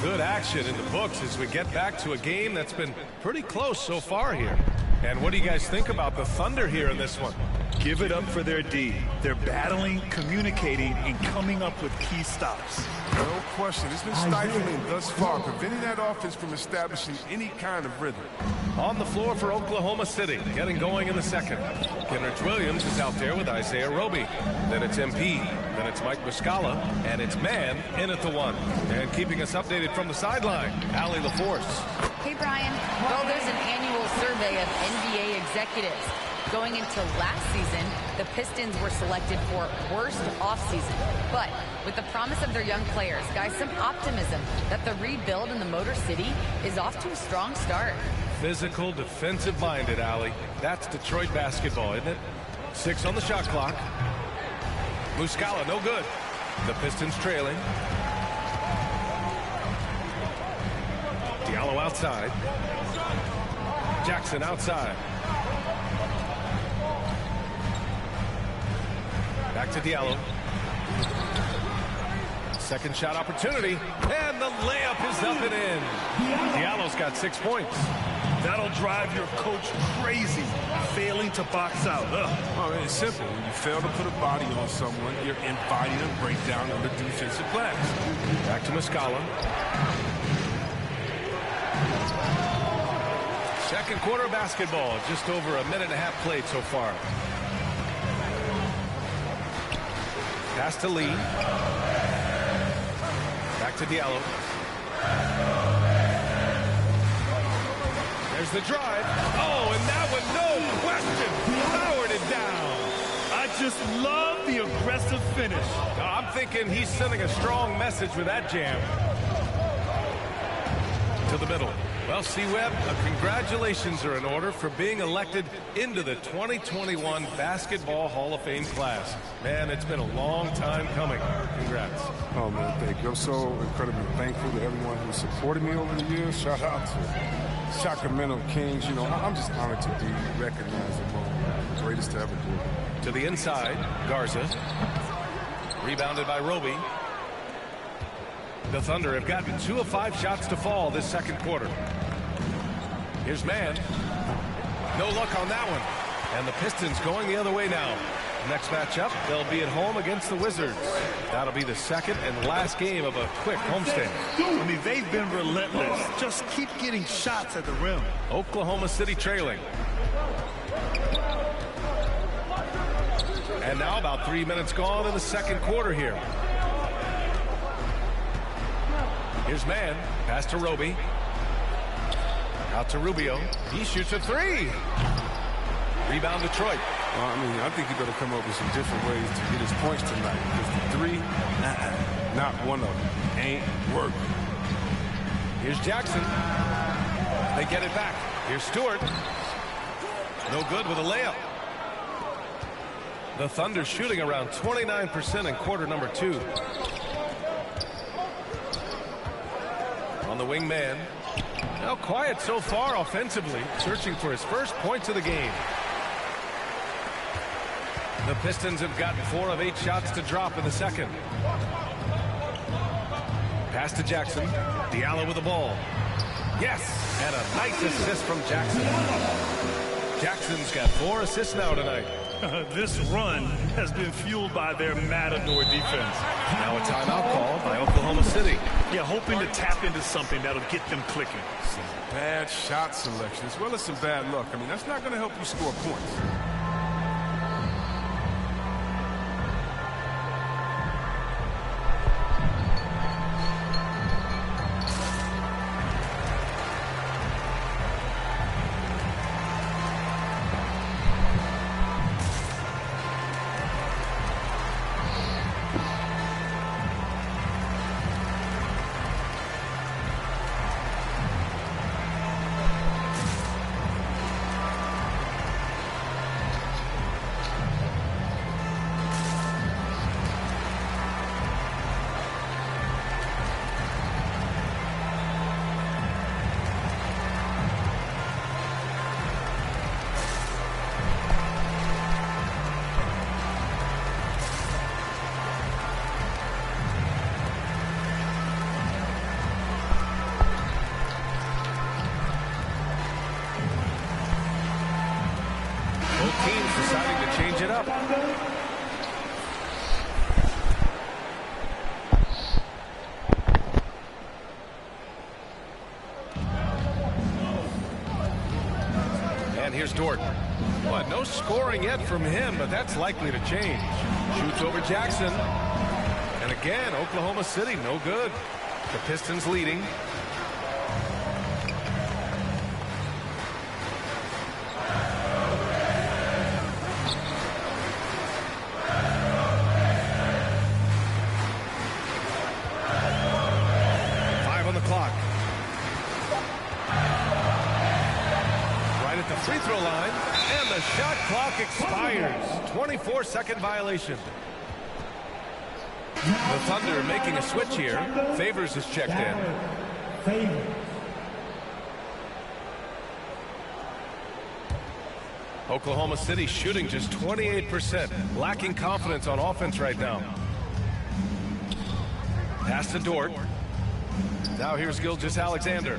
Good action in the books as we get back to a game that's been pretty close so far here. And what do you guys think about the Thunder here in this one? Give it up for their D. They're battling, communicating, and coming up with key stops. No question. It's been stifling thus far, preventing that offense from establishing any kind of rhythm. On the floor for Oklahoma City, getting going in the second. Kenrich Williams is out there with Isaiah Roby. Then it's MP, then it's Mike Muscala, and it's man in at the one. And keeping us updated from the sideline, Allie LaForce. Hey, Brian. Well, there's an annual survey of NBA executives. Going into last season, the Pistons were selected for worst offseason. But with the promise of their young players, guys, some optimism that the rebuild in the Motor City is off to a strong start. Physical, defensive-minded, Allie. That's Detroit basketball, isn't it? 6 on the shot clock. Muscala, no good. The Pistons trailing. Diallo outside. Jackson outside. Back to Diallo. Second shot opportunity. And the layup is up and in. Diallo's got 6 points. That'll drive your coach crazy, failing to box out. Oh, it's simple. When you fail to put a body on someone, you're inviting a breakdown under defensive glass. Back to Muscala. Second quarter of basketball. Just over a minute and a half played so far. Pass to Lee. Back to Diallo. There's the drive. Oh, and that one, no question, powered it down. I just love the aggressive finish. I'm thinking he's sending a strong message with that jam. To the middle. Well, C-Web, congratulations are in order for being elected into the 2021 Basketball Hall of Fame class. Man, it's been a long time coming. Congrats. Oh, man, thank you. I'm so incredibly thankful to everyone who supported me over the years. Shout out to Sacramento Kings. You know, I'm just honored to be recognized among the greatest to ever do it. To the inside, Garza. Rebounded by Roby. The Thunder have gotten 2 of 5 shots to fall this second quarter. Here's man. No luck on that one. And the Pistons going the other way now. Next matchup, they'll be at home against the Wizards. That'll be the second and last game of a quick homestand. I mean, they've been relentless. Just keep getting shots at the rim. Oklahoma City trailing. And now about 3 minutes gone in the second quarter here. Here's man. Pass to Roby. Out to Rubio. He shoots a 3. Rebound Detroit. Well, I mean, I think he better come up with some different ways to get his points tonight. Because the 3, not one of them, ain't working. Here's Jackson. They get it back. Here's Stewart. No good with a layup. The Thunder shooting around 29% in quarter number 2. On the wing man. Now quiet so far offensively, searching for his first points of the game. The Pistons have gotten 4 of 8 shots to drop in the second. Pass to Jackson. Diallo with the ball. Yes! And a nice assist from Jackson. Jackson's got 4 assists now tonight. This run has been fueled by their Matador defense. Now a timeout called by Oklahoma City. Yeah, hoping to tap into something that'll get them clicking. Some bad shot selection as well as some bad luck. I mean, that's not going to help you score points. And here's Dort. But no scoring yet from him, but that's likely to change. Shoots over Jackson. And again, Oklahoma City, no good. The Pistons leading. Free throw line, and the shot clock expires. 24-second violation. The Thunder making a switch here. Favors is checked in. Oklahoma City shooting just 28%, lacking confidence on offense right now. Pass to Dort. Now here's Gilgeous-Alexander.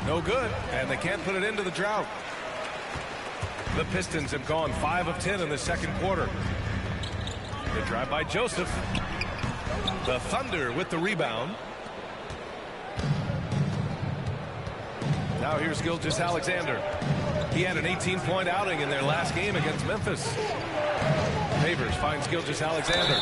No good, and they can't put it into the drought. The Pistons have gone 5 of 10 in the second quarter. They drive by Joseph. The Thunder with the rebound. Now here's Gilgeous-Alexander. He had an 18-point outing in their last game against Memphis. Favors finds Gilgeous-Alexander.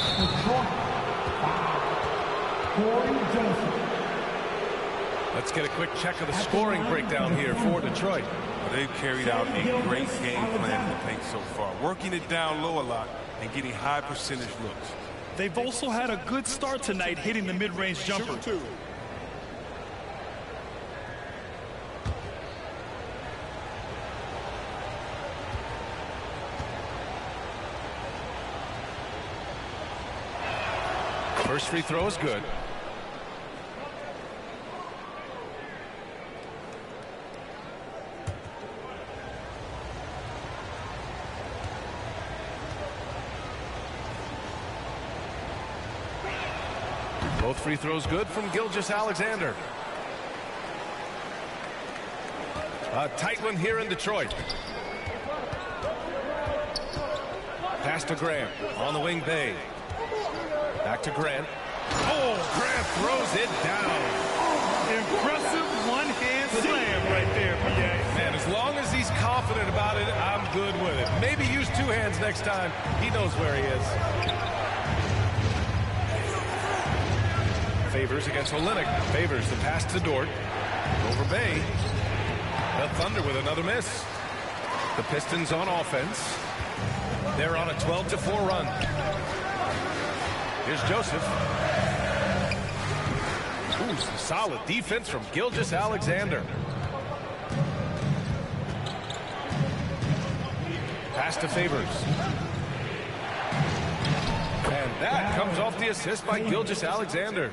Let's get a quick check of the scoring breakdown here for Detroit. They've carried out a great game plan in the paint so far, working it down low a lot and getting high percentage looks. They've also had a good start tonight hitting the mid-range jumper. First free throw is good. Both free throws good from Gilgeous-Alexander. A tight one here in Detroit. Pass to Grant. On the wing, Bay. Back to Grant. Oh, Grant throws it down. Impressive one-hand slam right there, PA. Man, as long as he's confident about it, I'm good with it. Maybe use two hands next time. He knows where he is. Favors against Olynyk. Favors the pass to Dort. Over Bay. The Thunder with another miss. The Pistons on offense. They're on a 12-4 run. Here's Joseph. Ooh, some solid defense from Gilgeous-Alexander. Pass to Favors. And that comes off the assist by Gilgeous-Alexander.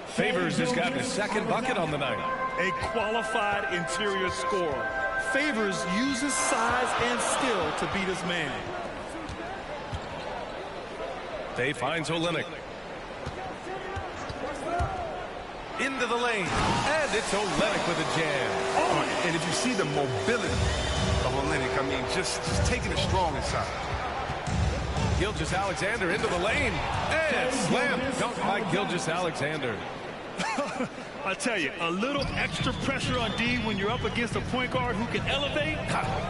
Favors has gotten his second bucket on the night. A qualified interior scorer. Favors uses size and skill to beat his man. Bay finds Olynyk. Into the lane. And it's Olynyk with a jam. Oh, and if you see the mobility of Olynyk, I mean, just taking it strong inside. Gilgeous-Alexander into the lane. And slam dunk by Gilgeous-Alexander. I tell you, a little extra pressure on D when you're up against a point guard who can elevate.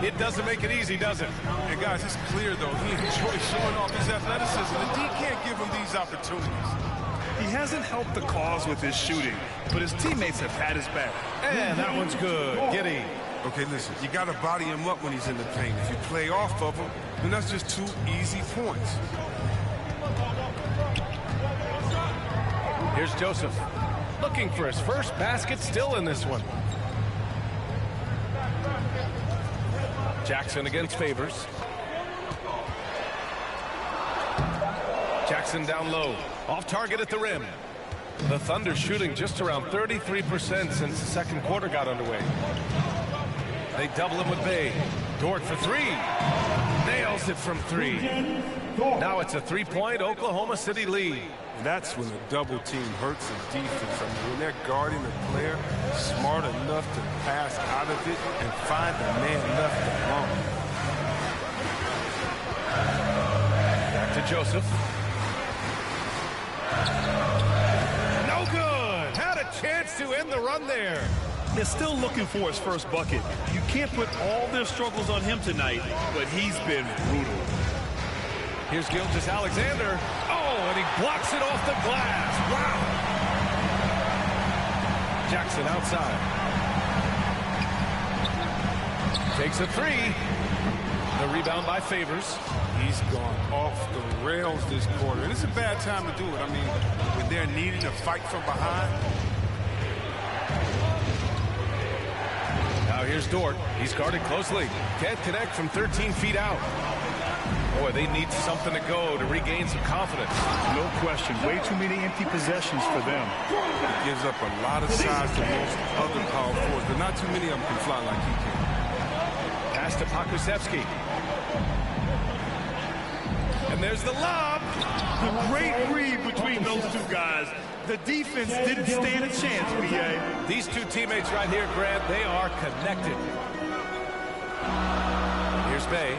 It doesn't make it easy, does it? And guys, it's clear, though, he enjoys showing off his athleticism. The D can't give him these opportunities. He hasn't helped the cause with his shooting, but his teammates have had his back. And that one's good. Giddy. Okay, listen, you got to body him up when he's in the paint. If you play off of him, then that's just 2 easy points. Here's Joseph. Looking for his first basket, still in this one. Jackson against Favors. Jackson down low. Off target at the rim. The Thunder shooting just around 33% since the second quarter got underway. They double him with Bay. Dort for three. Nails it from three. Now it's a 3-point Oklahoma City lead. And that's when the double team hurts the defense. I mean, when they're guarding the player smart enough to pass out of it and find the man left alone. Back to Joseph. No good. Had a chance to end the run there. They're still looking for his first bucket. You can't put all their struggles on him tonight, but he's been brutal. Here's Gilgeous-Alexander. Oh, and he blocks it off the glass. Wow. Jackson outside. Takes a three. The rebound by Favors. He's gone off the rails this quarter. And it's a bad time to do it. I mean, when they're needing to fight from behind. Now here's Dort. He's guarded closely. Can't connect from 13 feet out. Boy, they need something to go to regain some confidence. No question. Way too many empty possessions for them. He gives up a lot of size to most other power forwards, but not too many of them can fly like he can. Pass to Pokusevski. And there's the lob. The great read between those two guys. The defense didn't stand a chance, B.A. These two teammates right here, Grant, they are connected. Here's Bay.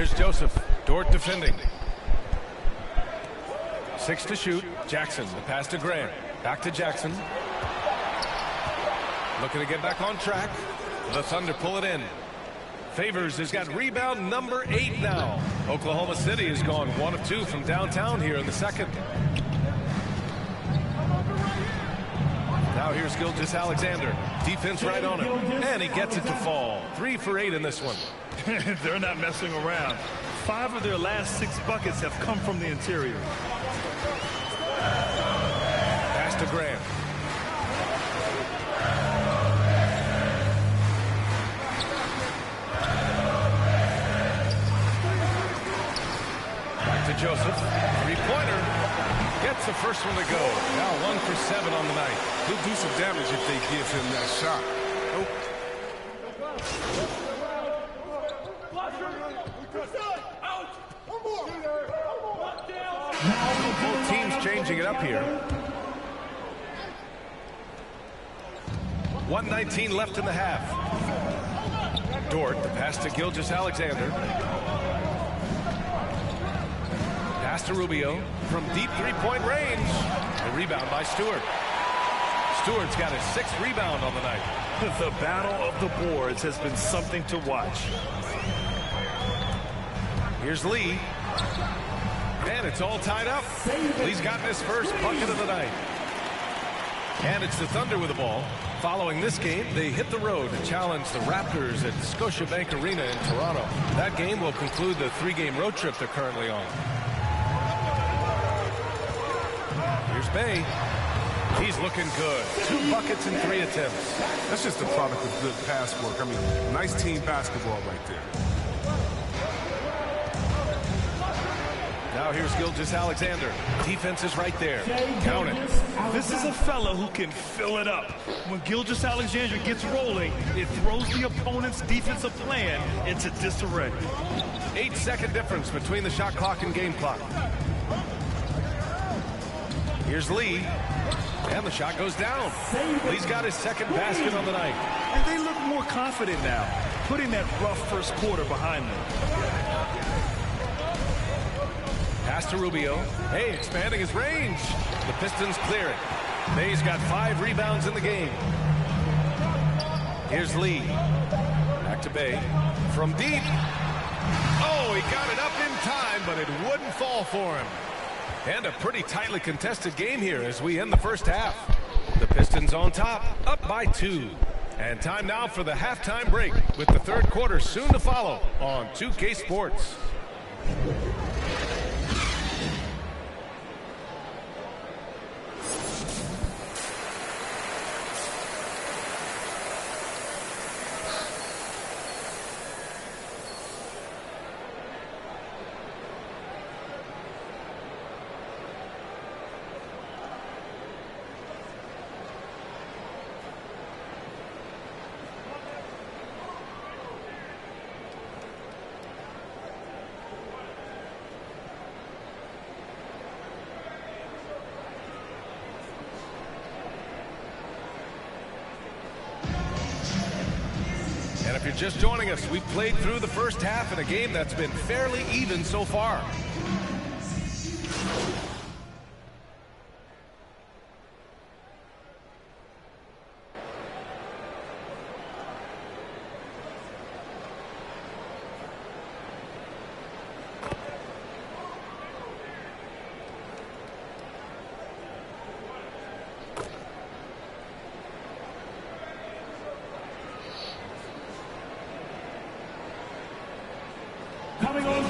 Here's Joseph. Dort defending. 6 to shoot. Jackson, the pass to Grant. Back to Jackson. Looking to get back on track. The Thunder pull it in. Favors has got rebound number 8 now. Oklahoma City has gone 1 of 2 from downtown here in the second. Now here's Gilgeous-Alexander. Defense right on him. And he gets it to fall. 3 for 8 in this one. They're not messing around. 5 of their last 6 buckets have come from the interior. Pass to Grant. Back to Joseph. 3-pointer. Gets the first one to go. Now 1 for 7 on the night. He'll do some damage if they give him that shot. Both teams changing it up here. 1:19 left in the half. Dort, the pass to Gilgeous-Alexander. Pass to Rubio from deep three-point range. A rebound by Stewart. Stewart's got his 6th rebound on the night. The battle of the boards has been something to watch. Here's Lee. And it's all tied up. Lee's gotten his first bucket of the night. And it's the Thunder with the ball. Following this game, they hit the road to challenge the Raptors at Scotiabank Arena in Toronto. That game will conclude the 3-game road trip they're currently on. Here's Bay. He's looking good. 2 buckets in 3 attempts. That's just a product of good pass work. I mean, nice team basketball right there. Now here's Gilgeous-Alexander. Defense is right there. Count it. This is a fella who can fill it up. When Gilgeous-Alexander gets rolling, it throws the opponent's defensive plan into disarray. 8-second difference between the shot clock and game clock. Here's Lee. And the shot goes down. Lee's got his 2nd basket on the night. And they look more confident now, putting that rough first quarter behind them. Pass to Rubio. Hey, expanding his range. The Pistons clear it. Bay's got 5 rebounds in the game. Here's Lee. Back to Bay. From deep. Oh, he got it up in time, but it wouldn't fall for him. And a pretty tightly contested game here as we end the first half. The Pistons on top, up by 2. And time now for the halftime break with the 3rd quarter soon to follow on 2K Sports. And if you're just joining us, we've played through the first half in a game that's been fairly even so far.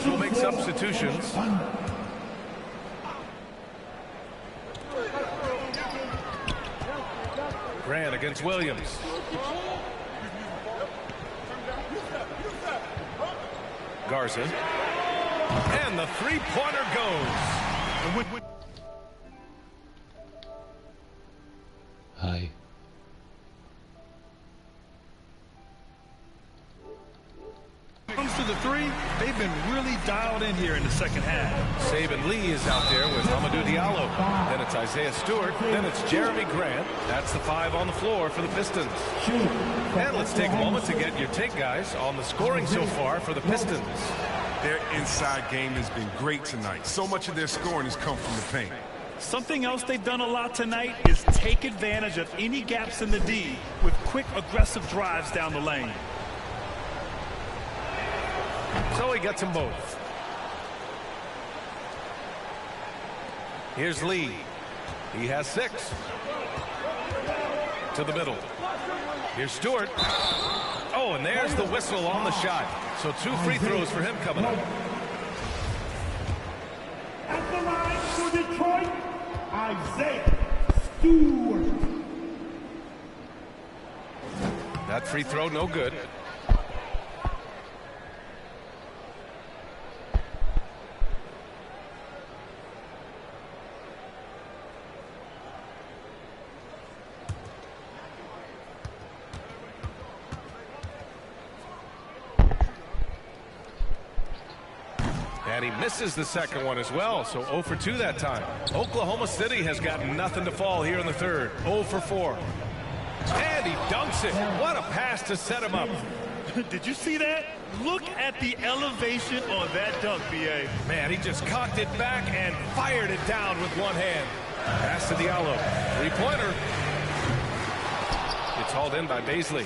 We'll make substitutions. Grant against Williams. Garza. And the 3-pointer goes. Hi. to the three, they've been really dialed in here in the second half. Saban Lee is out there with Amadou Diallo. Then it's Isaiah Stewart. Then it's Jeremy Grant. That's the 5 on the floor for the Pistons. And let's take a moment to get your take, guys, on the scoring so far for the Pistons. Their inside game has been great tonight. So much of their scoring has come from the paint. Something else they've done a lot tonight is take advantage of any gaps in the D with quick, aggressive drives down the lane. So he gets them both. Here's Lee. He has 6. To the middle. Here's Stewart. Oh, and there's the whistle on the shot. So 2 free throws for him coming up. At the line for Detroit, Isaiah Stewart. That free throw, no good. And he misses the second one as well, so 0 for 2 that time. Oklahoma City has got nothing to fall here in the third. 0 for 4. And he dunks it. What a pass to set him up. Did you see that? Look at the elevation on that dunk, B.A. Man, he just cocked it back and fired it down with one hand. Pass to Diallo. 3-pointer. It's hauled in by Baisley.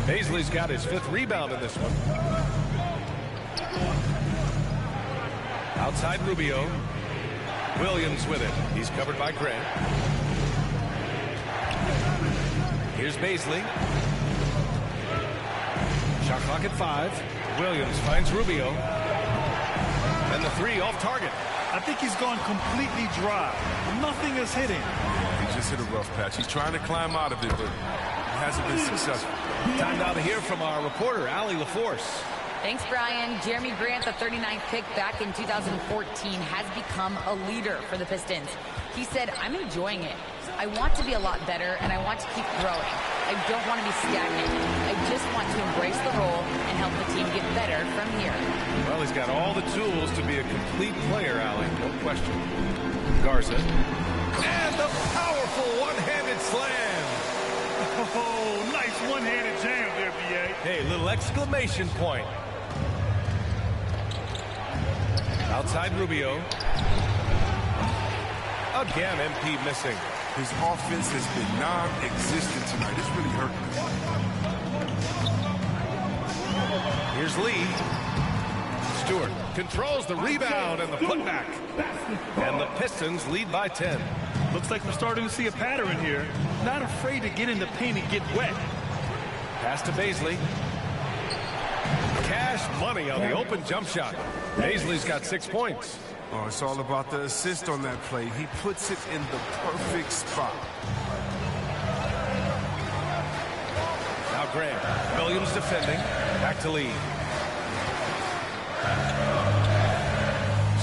Baisley's got his 5th rebound in this one. Outside Rubio. Williams with it. He's covered by Grant. Here's Baisley. Shot clock at 5. Williams finds Rubio. And the 3 off target. I think he's gone completely dry. Nothing is hitting. He just hit a rough patch. He's trying to climb out of it, but it hasn't been successful. Time now to hear from our reporter, Allie LaForce. Thanks, Brian. Jeremy Grant, the 39th pick back in 2014, has become a leader for the Pistons. He said, I'm enjoying it. I want to be a lot better, and I want to keep growing. I don't want to be stagnant. I just want to embrace the role and help the team get better from here. Well, he's got all the tools to be a complete player, Allie. No question. Garza. And the powerful one-handed slam. Oh, nice one-handed jam there, B.A. Hey, little exclamation point. Outside Rubio. Again, MP missing. His offense has been non-existent tonight. It's really hurting us. Here's Lee. Stewart controls the rebound and the putback. And the Pistons lead by 10. Looks like we're starting to see a pattern here. Not afraid to get in the paint and get wet. Pass to Baisley. Cash money on the open jump shot. Baisley's got 6 points. Oh, it's all about the assist on that play. He puts it in the perfect spot. Now Grant. Williams defending. Back to Lee.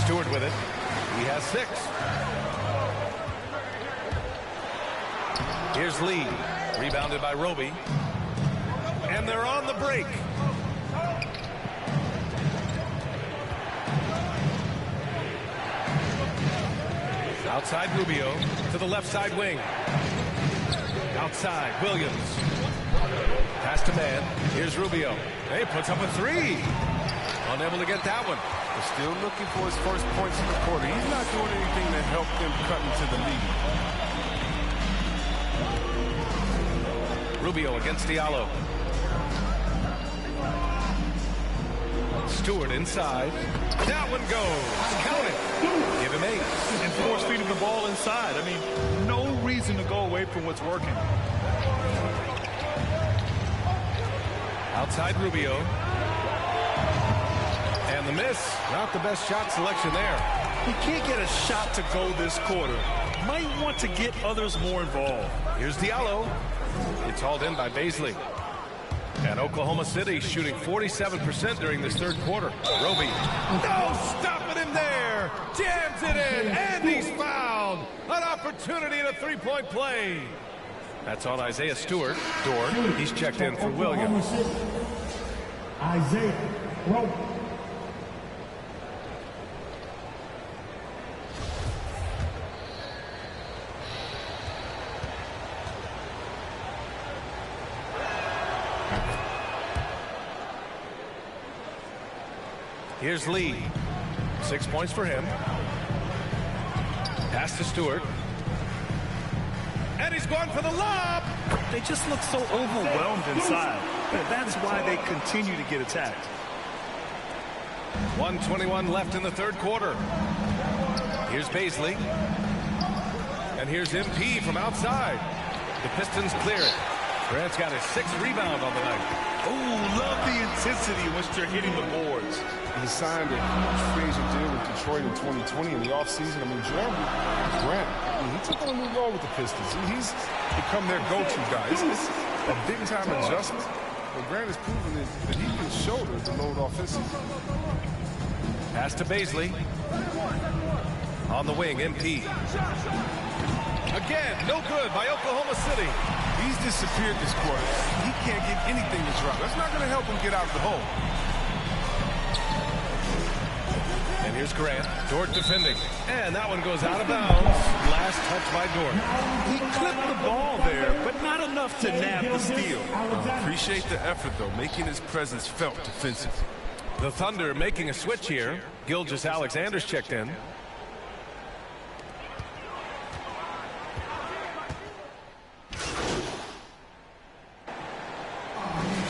Stewart with it. He has 6. Here's Lee. Rebounded by Roby. And they're on the break. Outside Rubio to the left side wing. Outside Williams. Pass to man. Here's Rubio. He puts up a 3. Unable to get that one. They're still looking for his first points in the quarter. He's not doing anything to help them cut into the lead. Rubio against Diallo. Stewart inside. That one goes. Count it. Give him 8. And force feeding the ball inside. I mean, no reason to go away from what's working. Outside Rubio. And the miss. Not the best shot selection there. He can't get a shot to go this quarter. Might want to get others more involved. Here's Diallo. It's hauled in by Baisley. And Oklahoma City shooting 47% during this third quarter. Roby. No, stopping him there. Jams it in. And he's fouled. An opportunity in a 3-point play. That's on Isaiah Stewart. He's checked in for Williams. Isaiah Rowe. Here's Lee. 6 points for him. Pass to Stewart. And he's going for the lob. They just look so overwhelmed inside. That's why they continue to get attacked. 1:21 left in the third quarter. Here's Baisley. And here's MP from outside. The Pistons clear it. Grant's got his 6th rebound on the night. Ooh, love the intensity in which they're hitting the boards. He signed a free agent deal with Detroit in 2020 in the offseason. I mean, Grant, he took on a new role with the Pistons. He's become their go-to guy. It's a big-time adjustment. But Grant has proven that he can shoulder the load offensively. Pass to Baisley. On the wing, MP. Again, no good by Oklahoma City. He's disappeared this quarter. He can't get anything to drop. That's not going to help him get out of the hole. And here's Grant. Dort defending. And that one goes out of bounds. Last touch by Dort. He clipped the ball there, but not enough to nab the steal. Appreciate the effort, though, making his presence felt defensively. The Thunder making a switch here. Gilgeous-Alexander's checked in.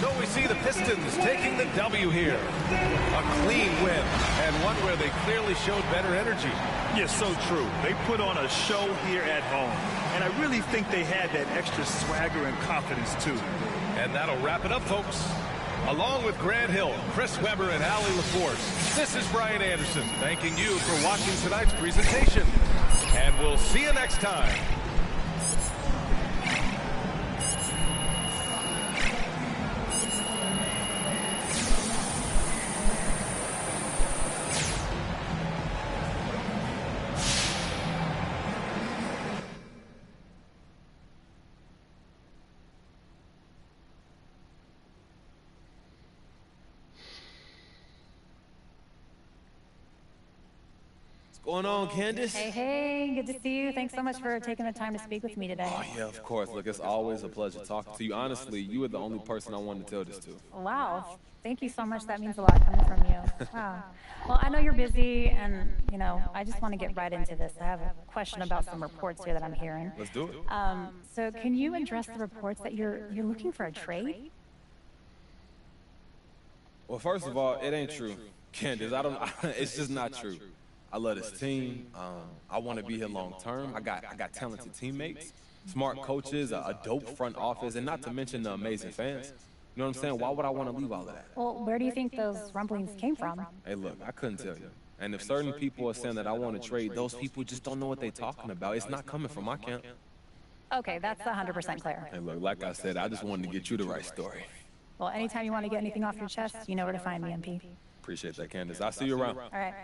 So we see the Pistons taking the W here. A clean win, and one where they clearly showed better energy. Yes, so true. They put on a show here at home, and I really think they had that extra swagger and confidence, too. And that'll wrap it up, folks. Along with Grant Hill, Chris Webber, and Allie LaForce, this is Brian Anderson thanking you for watching tonight's presentation. And we'll see you next time. Going on, Candace? Hey, good to see you. Thanks so much for taking the time to speak with me today. Oh, yeah, of course. Look, it's always a pleasure talking to you. Honestly, you were the only person I wanted to tell this to. Wow. Thank you so much. That means a lot coming from you. Wow. Well, I know you're busy, and, you know, I just want to get right into this. I have a question about some reports here that I'm hearing. Let's do it. So can you address the reports that you're looking for a trade? Well, first of all, it ain't true. Candace, it's just not true. I love this team. I want to be here long term. I got talented teammates, smart coaches, a dope front office, and not to mention the amazing fans. You know what I'm saying? Why would I want to leave all of that? Well, where do you think those rumblings came from? Hey, look, I couldn't tell you. And if certain people are saying that I want to trade, those people just don't know what they're talking about. It's not coming from my camp. Okay, that's 100% clear. Hey, look, like I said, I just wanted to get you the right story. Well, anytime you want to get anything off your chest, you know where to find me, MP. Appreciate that, Candace. I'll see you around. All right.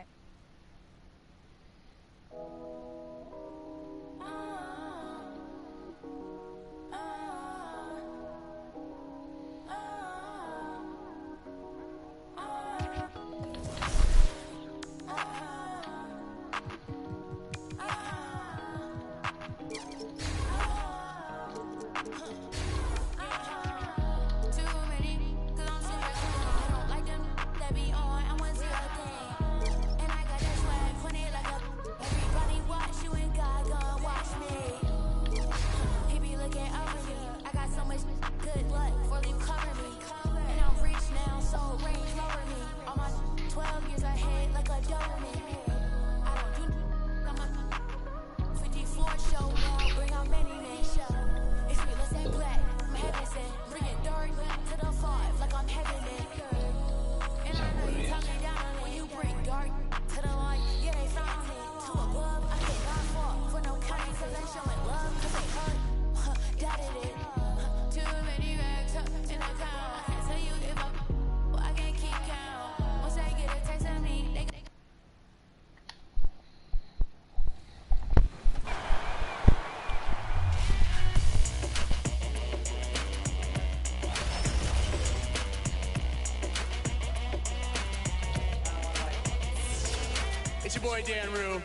It's your boy, Dan Rue.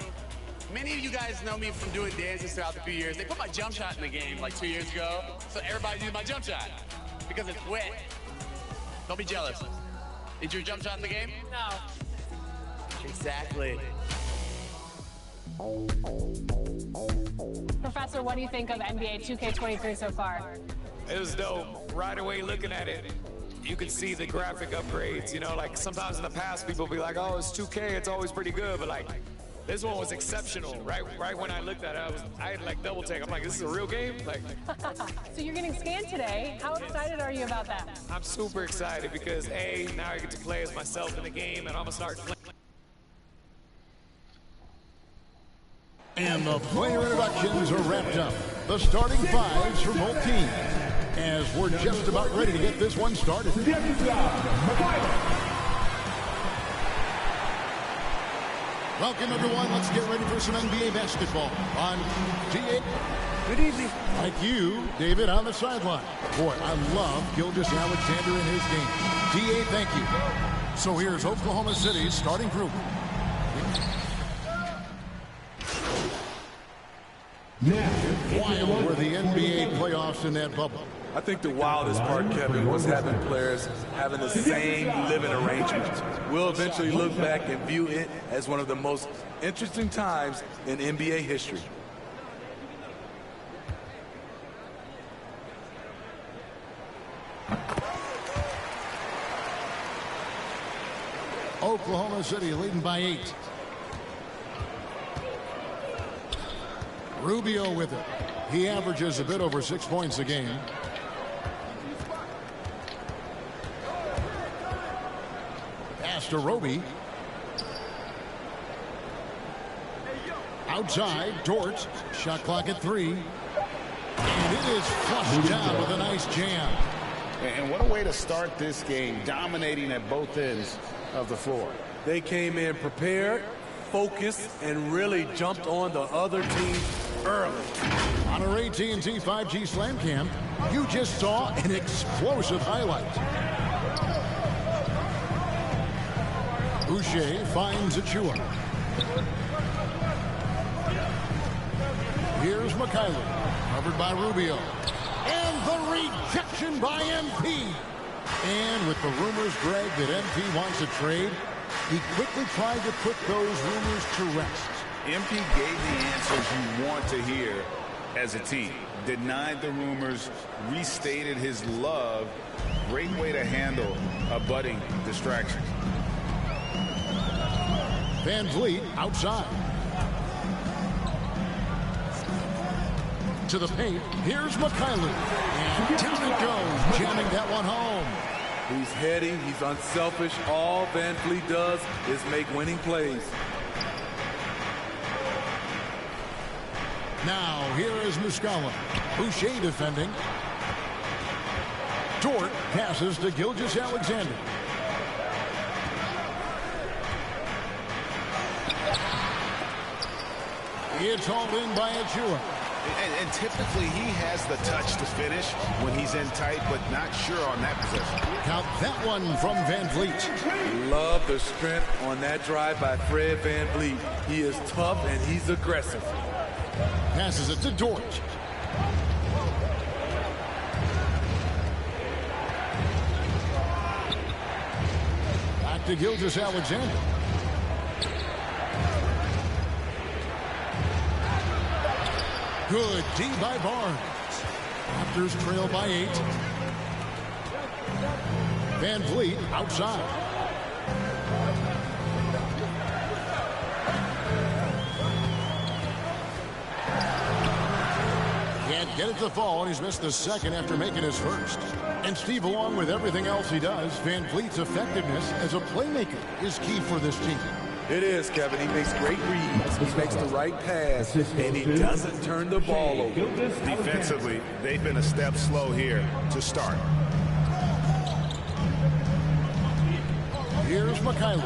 Many of you guys know me from doing dances throughout the few years. They put my jump shot in the game like 2 years ago, so everybody uses my jump shot because it's wet. Don't be jealous. Is your jump shot in the game? No. Exactly. Professor, what do you think of NBA 2K23 so far? It was dope. Right away looking at it, you can see the graphic upgrades. You know, like sometimes in the past people be like, oh, it's 2K, it's always pretty good, but like this one was exceptional. Right when I looked at it, I had like double take. I'm like, this is a real game? Like. So you're getting scanned today. How excited are you about that? I'm super excited because now I get to play as myself in the game, and I'm gonna start playing. And the player introductions are wrapped up. The starting fives for both teams. As we're just about ready to get this one started. Welcome, everyone. Let's get ready for some NBA basketball on DA. Good evening. Like you, David, on the sideline. Boy, I love Gilgeous-Alexander in his game. DA, thank you. So here's Oklahoma City's starting group. Wild were the NBA playoffs in that bubble. I think the wildest part, Kevin, was having players having the same living arrangements. We'll eventually look back and view it as one of the most interesting times in NBA history. Oklahoma City leading by 8. Rubio with it. He averages a bit over 6 points a game. Pass to Roby. Outside, Dort. Shot clock at 3. And it is flushed down with a nice jam. And what a way to start this game, dominating at both ends of the floor. They came in prepared, focused, and really jumped on the other team early. On our AT&T 5G Slam Cam, you just saw an explosive highlight. Boucher finds Achua. Here's McKaylee, covered by Rubio. And the rejection by MP. And with the rumors, Greg, that MP wants a trade, he quickly tried to put those rumors to rest. MP gave the answers you want to hear as a team. Denied the rumors, restated his love. Great way to handle a budding distraction. Van Vliet outside. To the paint. Here's McKaylee. And down it goes, jamming that one home. He's heady. He's unselfish. All Van Vliet does is make winning plays. Now, here is Muscala. Boucher defending. Dort passes to Gilgeous-Alexander. It's hauled in by Achua. And typically he has the touch to finish when he's in tight, but not sure on that possession. Count that one from Van Vliet. Love the strength on that drive by Fred Van Vliet. He is tough and he's aggressive. Passes it to Dort. Back to Gilgeous-Alexander. Good D by Barnes. Raptors trail by 8. Van Vliet outside. Can't get it to fall, and he's missed the second after making his first. And Steve, along with everything else he does, Van Vliet's effectiveness as a playmaker is key for this team. It is, Kevin. He makes great reads. He makes the right pass, and he doesn't turn the ball over. Defensively, they've been a step slow here to start. Here's McKaylee.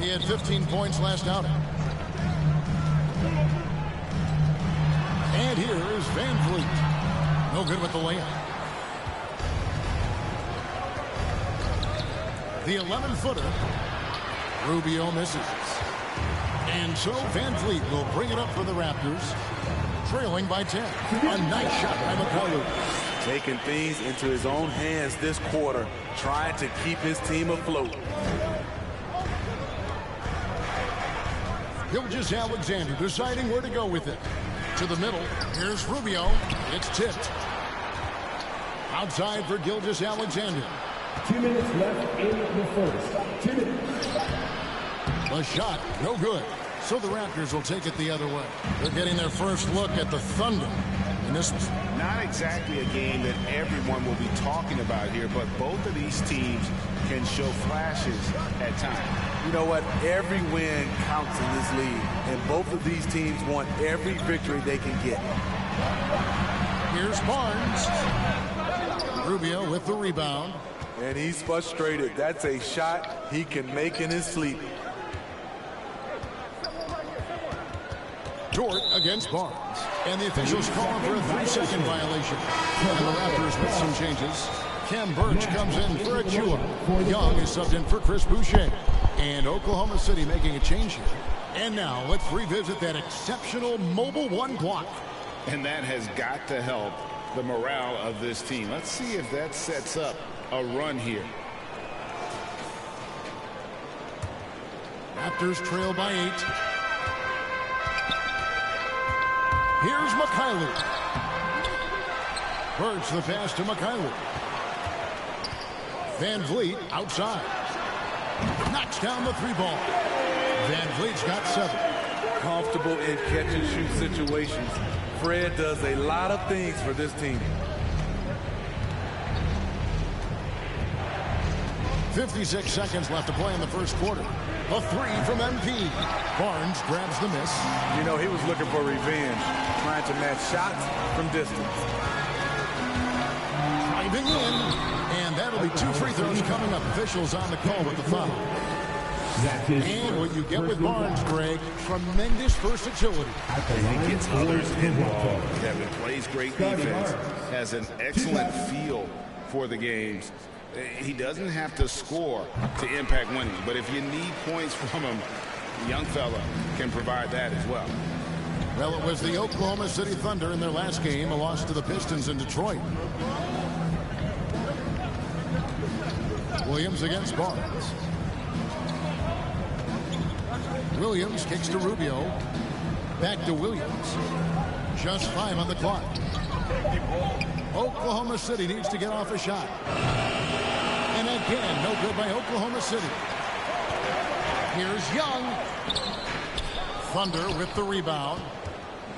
He had 15 points last outing. And here is Van Vliet. No good with the layup. The 11-footer. Rubio misses. And so Van Vliet will bring it up for the Raptors, trailing by 10. A nice shot by McCullough. Taking things into his own hands this quarter, trying to keep his team afloat. Gilgeous-Alexander deciding where to go with it. To the middle. Here's Rubio. It's tipped. Outside for Gilgeous-Alexander. 2 minutes left in the first. 2 minutes. The shot, no good. So the Raptors will take it the other way. They're getting their first look at the Thunder. And this was not exactly a game that everyone will be talking about here, but both of these teams can show flashes at times. You know what? Every win counts in this league, and both of these teams want every victory they can get. Here's Barnes. Rubio with the rebound. And he's frustrated. That's a shot he can make in his sleep. Dort against Barnes. And the officials calling for a 3-second violation. And the Raptors with some changes. Kem Birch comes in for Achua. Young is subbed in for Chris Boucher. And Oklahoma City making a change here. And now let's revisit that exceptional Mobile One block. And that has got to help the morale of this team. Let's see if that sets up a run here. Raptors trail by 8. Here's McCullough. Birch the pass to McCullough. Van Vliet outside. Knocks down the 3-ball. Van Vliet's got 7. Comfortable in catch-and-shoot situations. Fred does a lot of things for this team. 56 seconds left to play in the first quarter. A 3 from MP. Barnes grabs the miss. You know, he was looking for revenge, trying to match shots from distance. Driving in, and that'll be 2 free throws coming up. Officials on the call with the foul. And what you get with Barnes, Greg, tremendous versatility. And he gets others involved. Kevin plays great defense, has an excellent feel for the games. He doesn't have to score to impact winning, but if you need points from him, the young fella can provide that as well. Well, it was the Oklahoma City Thunder in their last game, a loss to the Pistons in Detroit. Williams against Barnes. Williams kicks to Rubio. Back to Williams. Just 5 on the clock. Oklahoma City needs to get off a shot. And again, no good by Oklahoma City. Here's Young. Thunder with the rebound.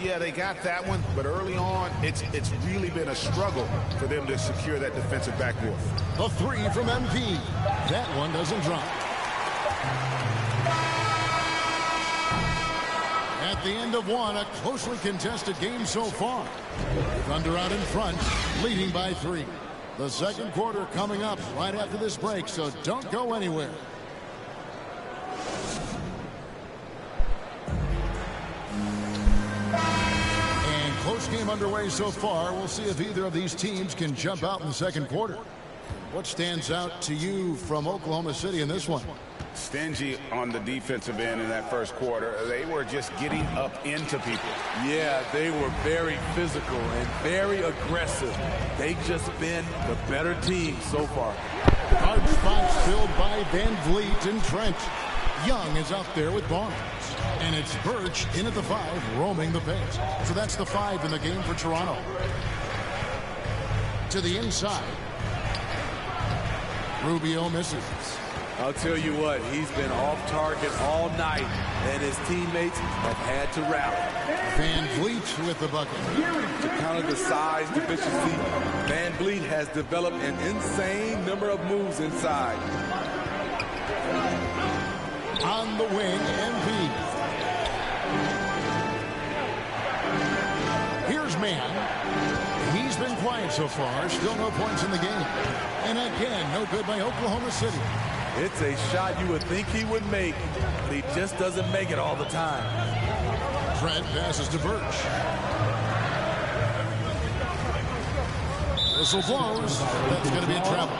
Yeah, they got that one, but early on, it's really been a struggle for them to secure that defensive backboard. A 3 from MP. That one doesn't drop. At the end of one, a closely contested game so far. Thunder out in front, leading by 3. The second quarter coming up right after this break, so don't go anywhere. And close game underway so far. We'll see if either of these teams can jump out in the second quarter. What stands out to you from Oklahoma City in this one? Stingy on the defensive end in that first quarter. They were just getting up into people. Yeah, they were very physical and very aggressive. They've just been the better team so far. Hard spots filled by Van Vliet and Trent. Young is out there with Barnes. And it's Birch in at the 5, roaming the paint. So that's the 5 in the game for Toronto. To the inside. Rubio misses. I'll tell you what, he's been off target all night, and his teammates have had to rally. Van Vliet with the bucket. To counter the size deficiency, Van Vliet has developed an insane number of moves inside. On the wing, MP. Here's Mann. He's been quiet so far. Still no points in the game. And again, no good by Oklahoma City. It's a shot you would think he would make, but he just doesn't make it all the time. Trent passes to Birch. Whistle blows. That's going to be a travel.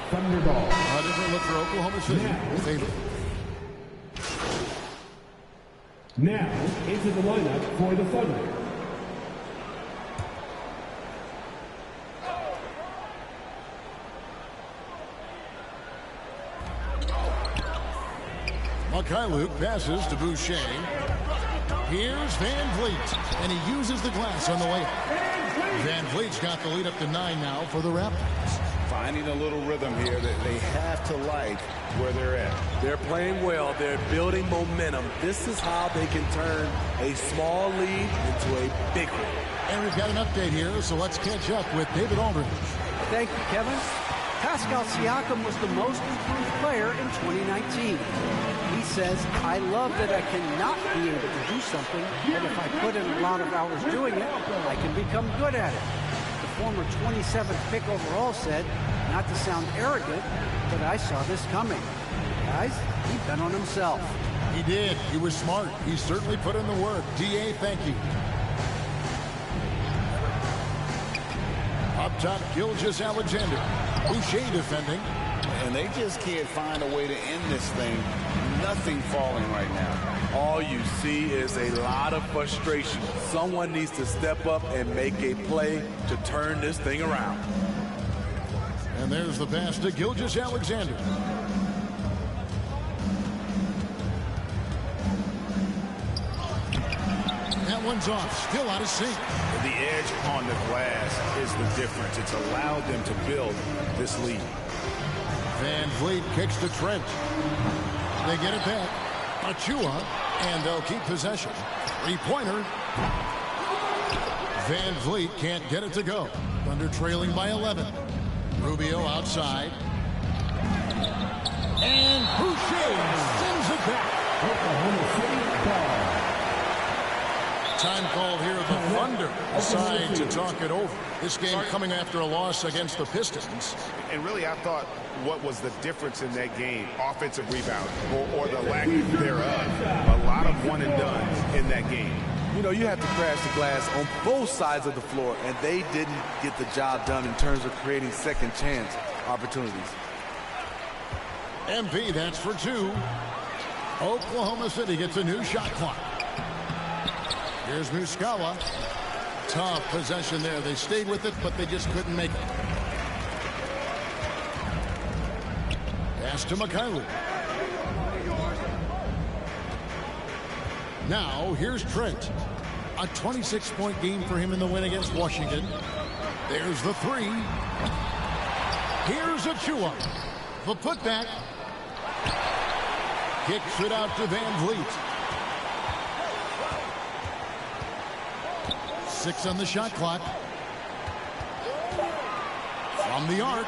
Thunderball. A different look for Oklahoma City. Taylor. Now, into the lineup for the Thunder. Luke passes to Boucher. Here's Van Vliet, and he uses the glass on the way up. Van Vliet's got the lead up to 9 now for the Raptors. Finding a little rhythm here that they have to like where they're at. They're playing well. They're building momentum. This is how they can turn a small lead into a big one. And we've got an update here, so let's catch up with David Aldridge. Thank you, Kevin. Pascal Siakam was the most improved player in 2019. He says, I love that I cannot be able to do something, but if I put in a lot of hours doing it, I can become good at it. The former 27th pick overall said, not to sound arrogant, but I saw this coming. Guys, he bet on himself. He did. He was smart. He certainly put in the work. D.A., thank you. Up top, Gilgeous-Alexander. Boucher defending. And they just can't find a way to end this thing. Nothing falling right now. All you see is a lot of frustration. Someone needs to step up and make a play to turn this thing around. And there's the pass to Gilgeous-Alexander. That one's off, still out of sync. The edge on the glass is the difference. It's allowed them to build this lead. Van Vliet kicks to Trent. They get it back. Achua, and they'll keep possession. Three-pointer. Van Vliet can't get it to go. Thunder trailing by 11. Rubio outside. And Boucher sends it back. Oklahoma City ball. Time called here. The Thunder decide to talk it over. This game coming after a loss against the Pistons. And really, I thought what was the difference in that game? Offensive rebound or the lack thereof. A lot of one and done in that game. You know, you have to crash the glass on both sides of the floor, and they didn't get the job done in terms of creating second chance opportunities. MP, that's for 2. Oklahoma City gets a new shot clock. Here's Muscala. Tough possession there. They stayed with it, but they just couldn't make it. Pass to Mikhailuk. Now, here's Trent. A 26-point game for him in the win against Washington. There's the 3. Here's Achua. The putback. Kicks it out to Van Vliet. 6 on the shot clock. From the arc.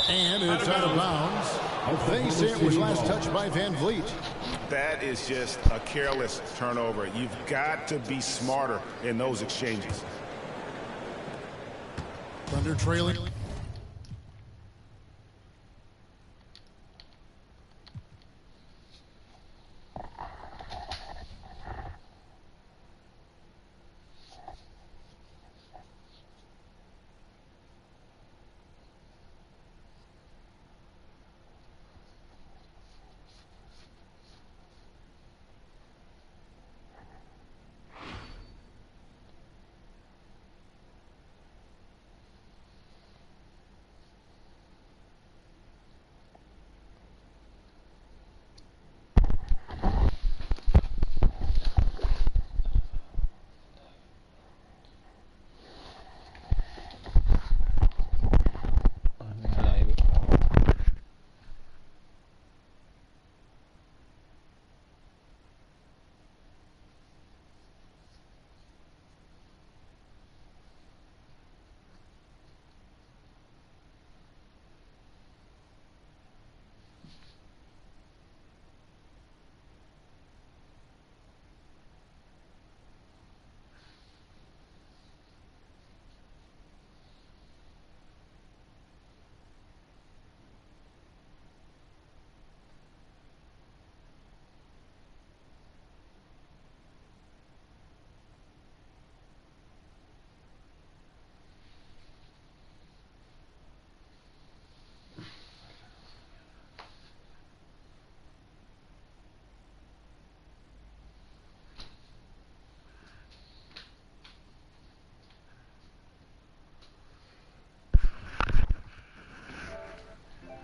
And it's out of bounds. They say it was last touched by Van Vliet. That is just a careless turnover. You've got to be smarter in those exchanges. Thunder trailing.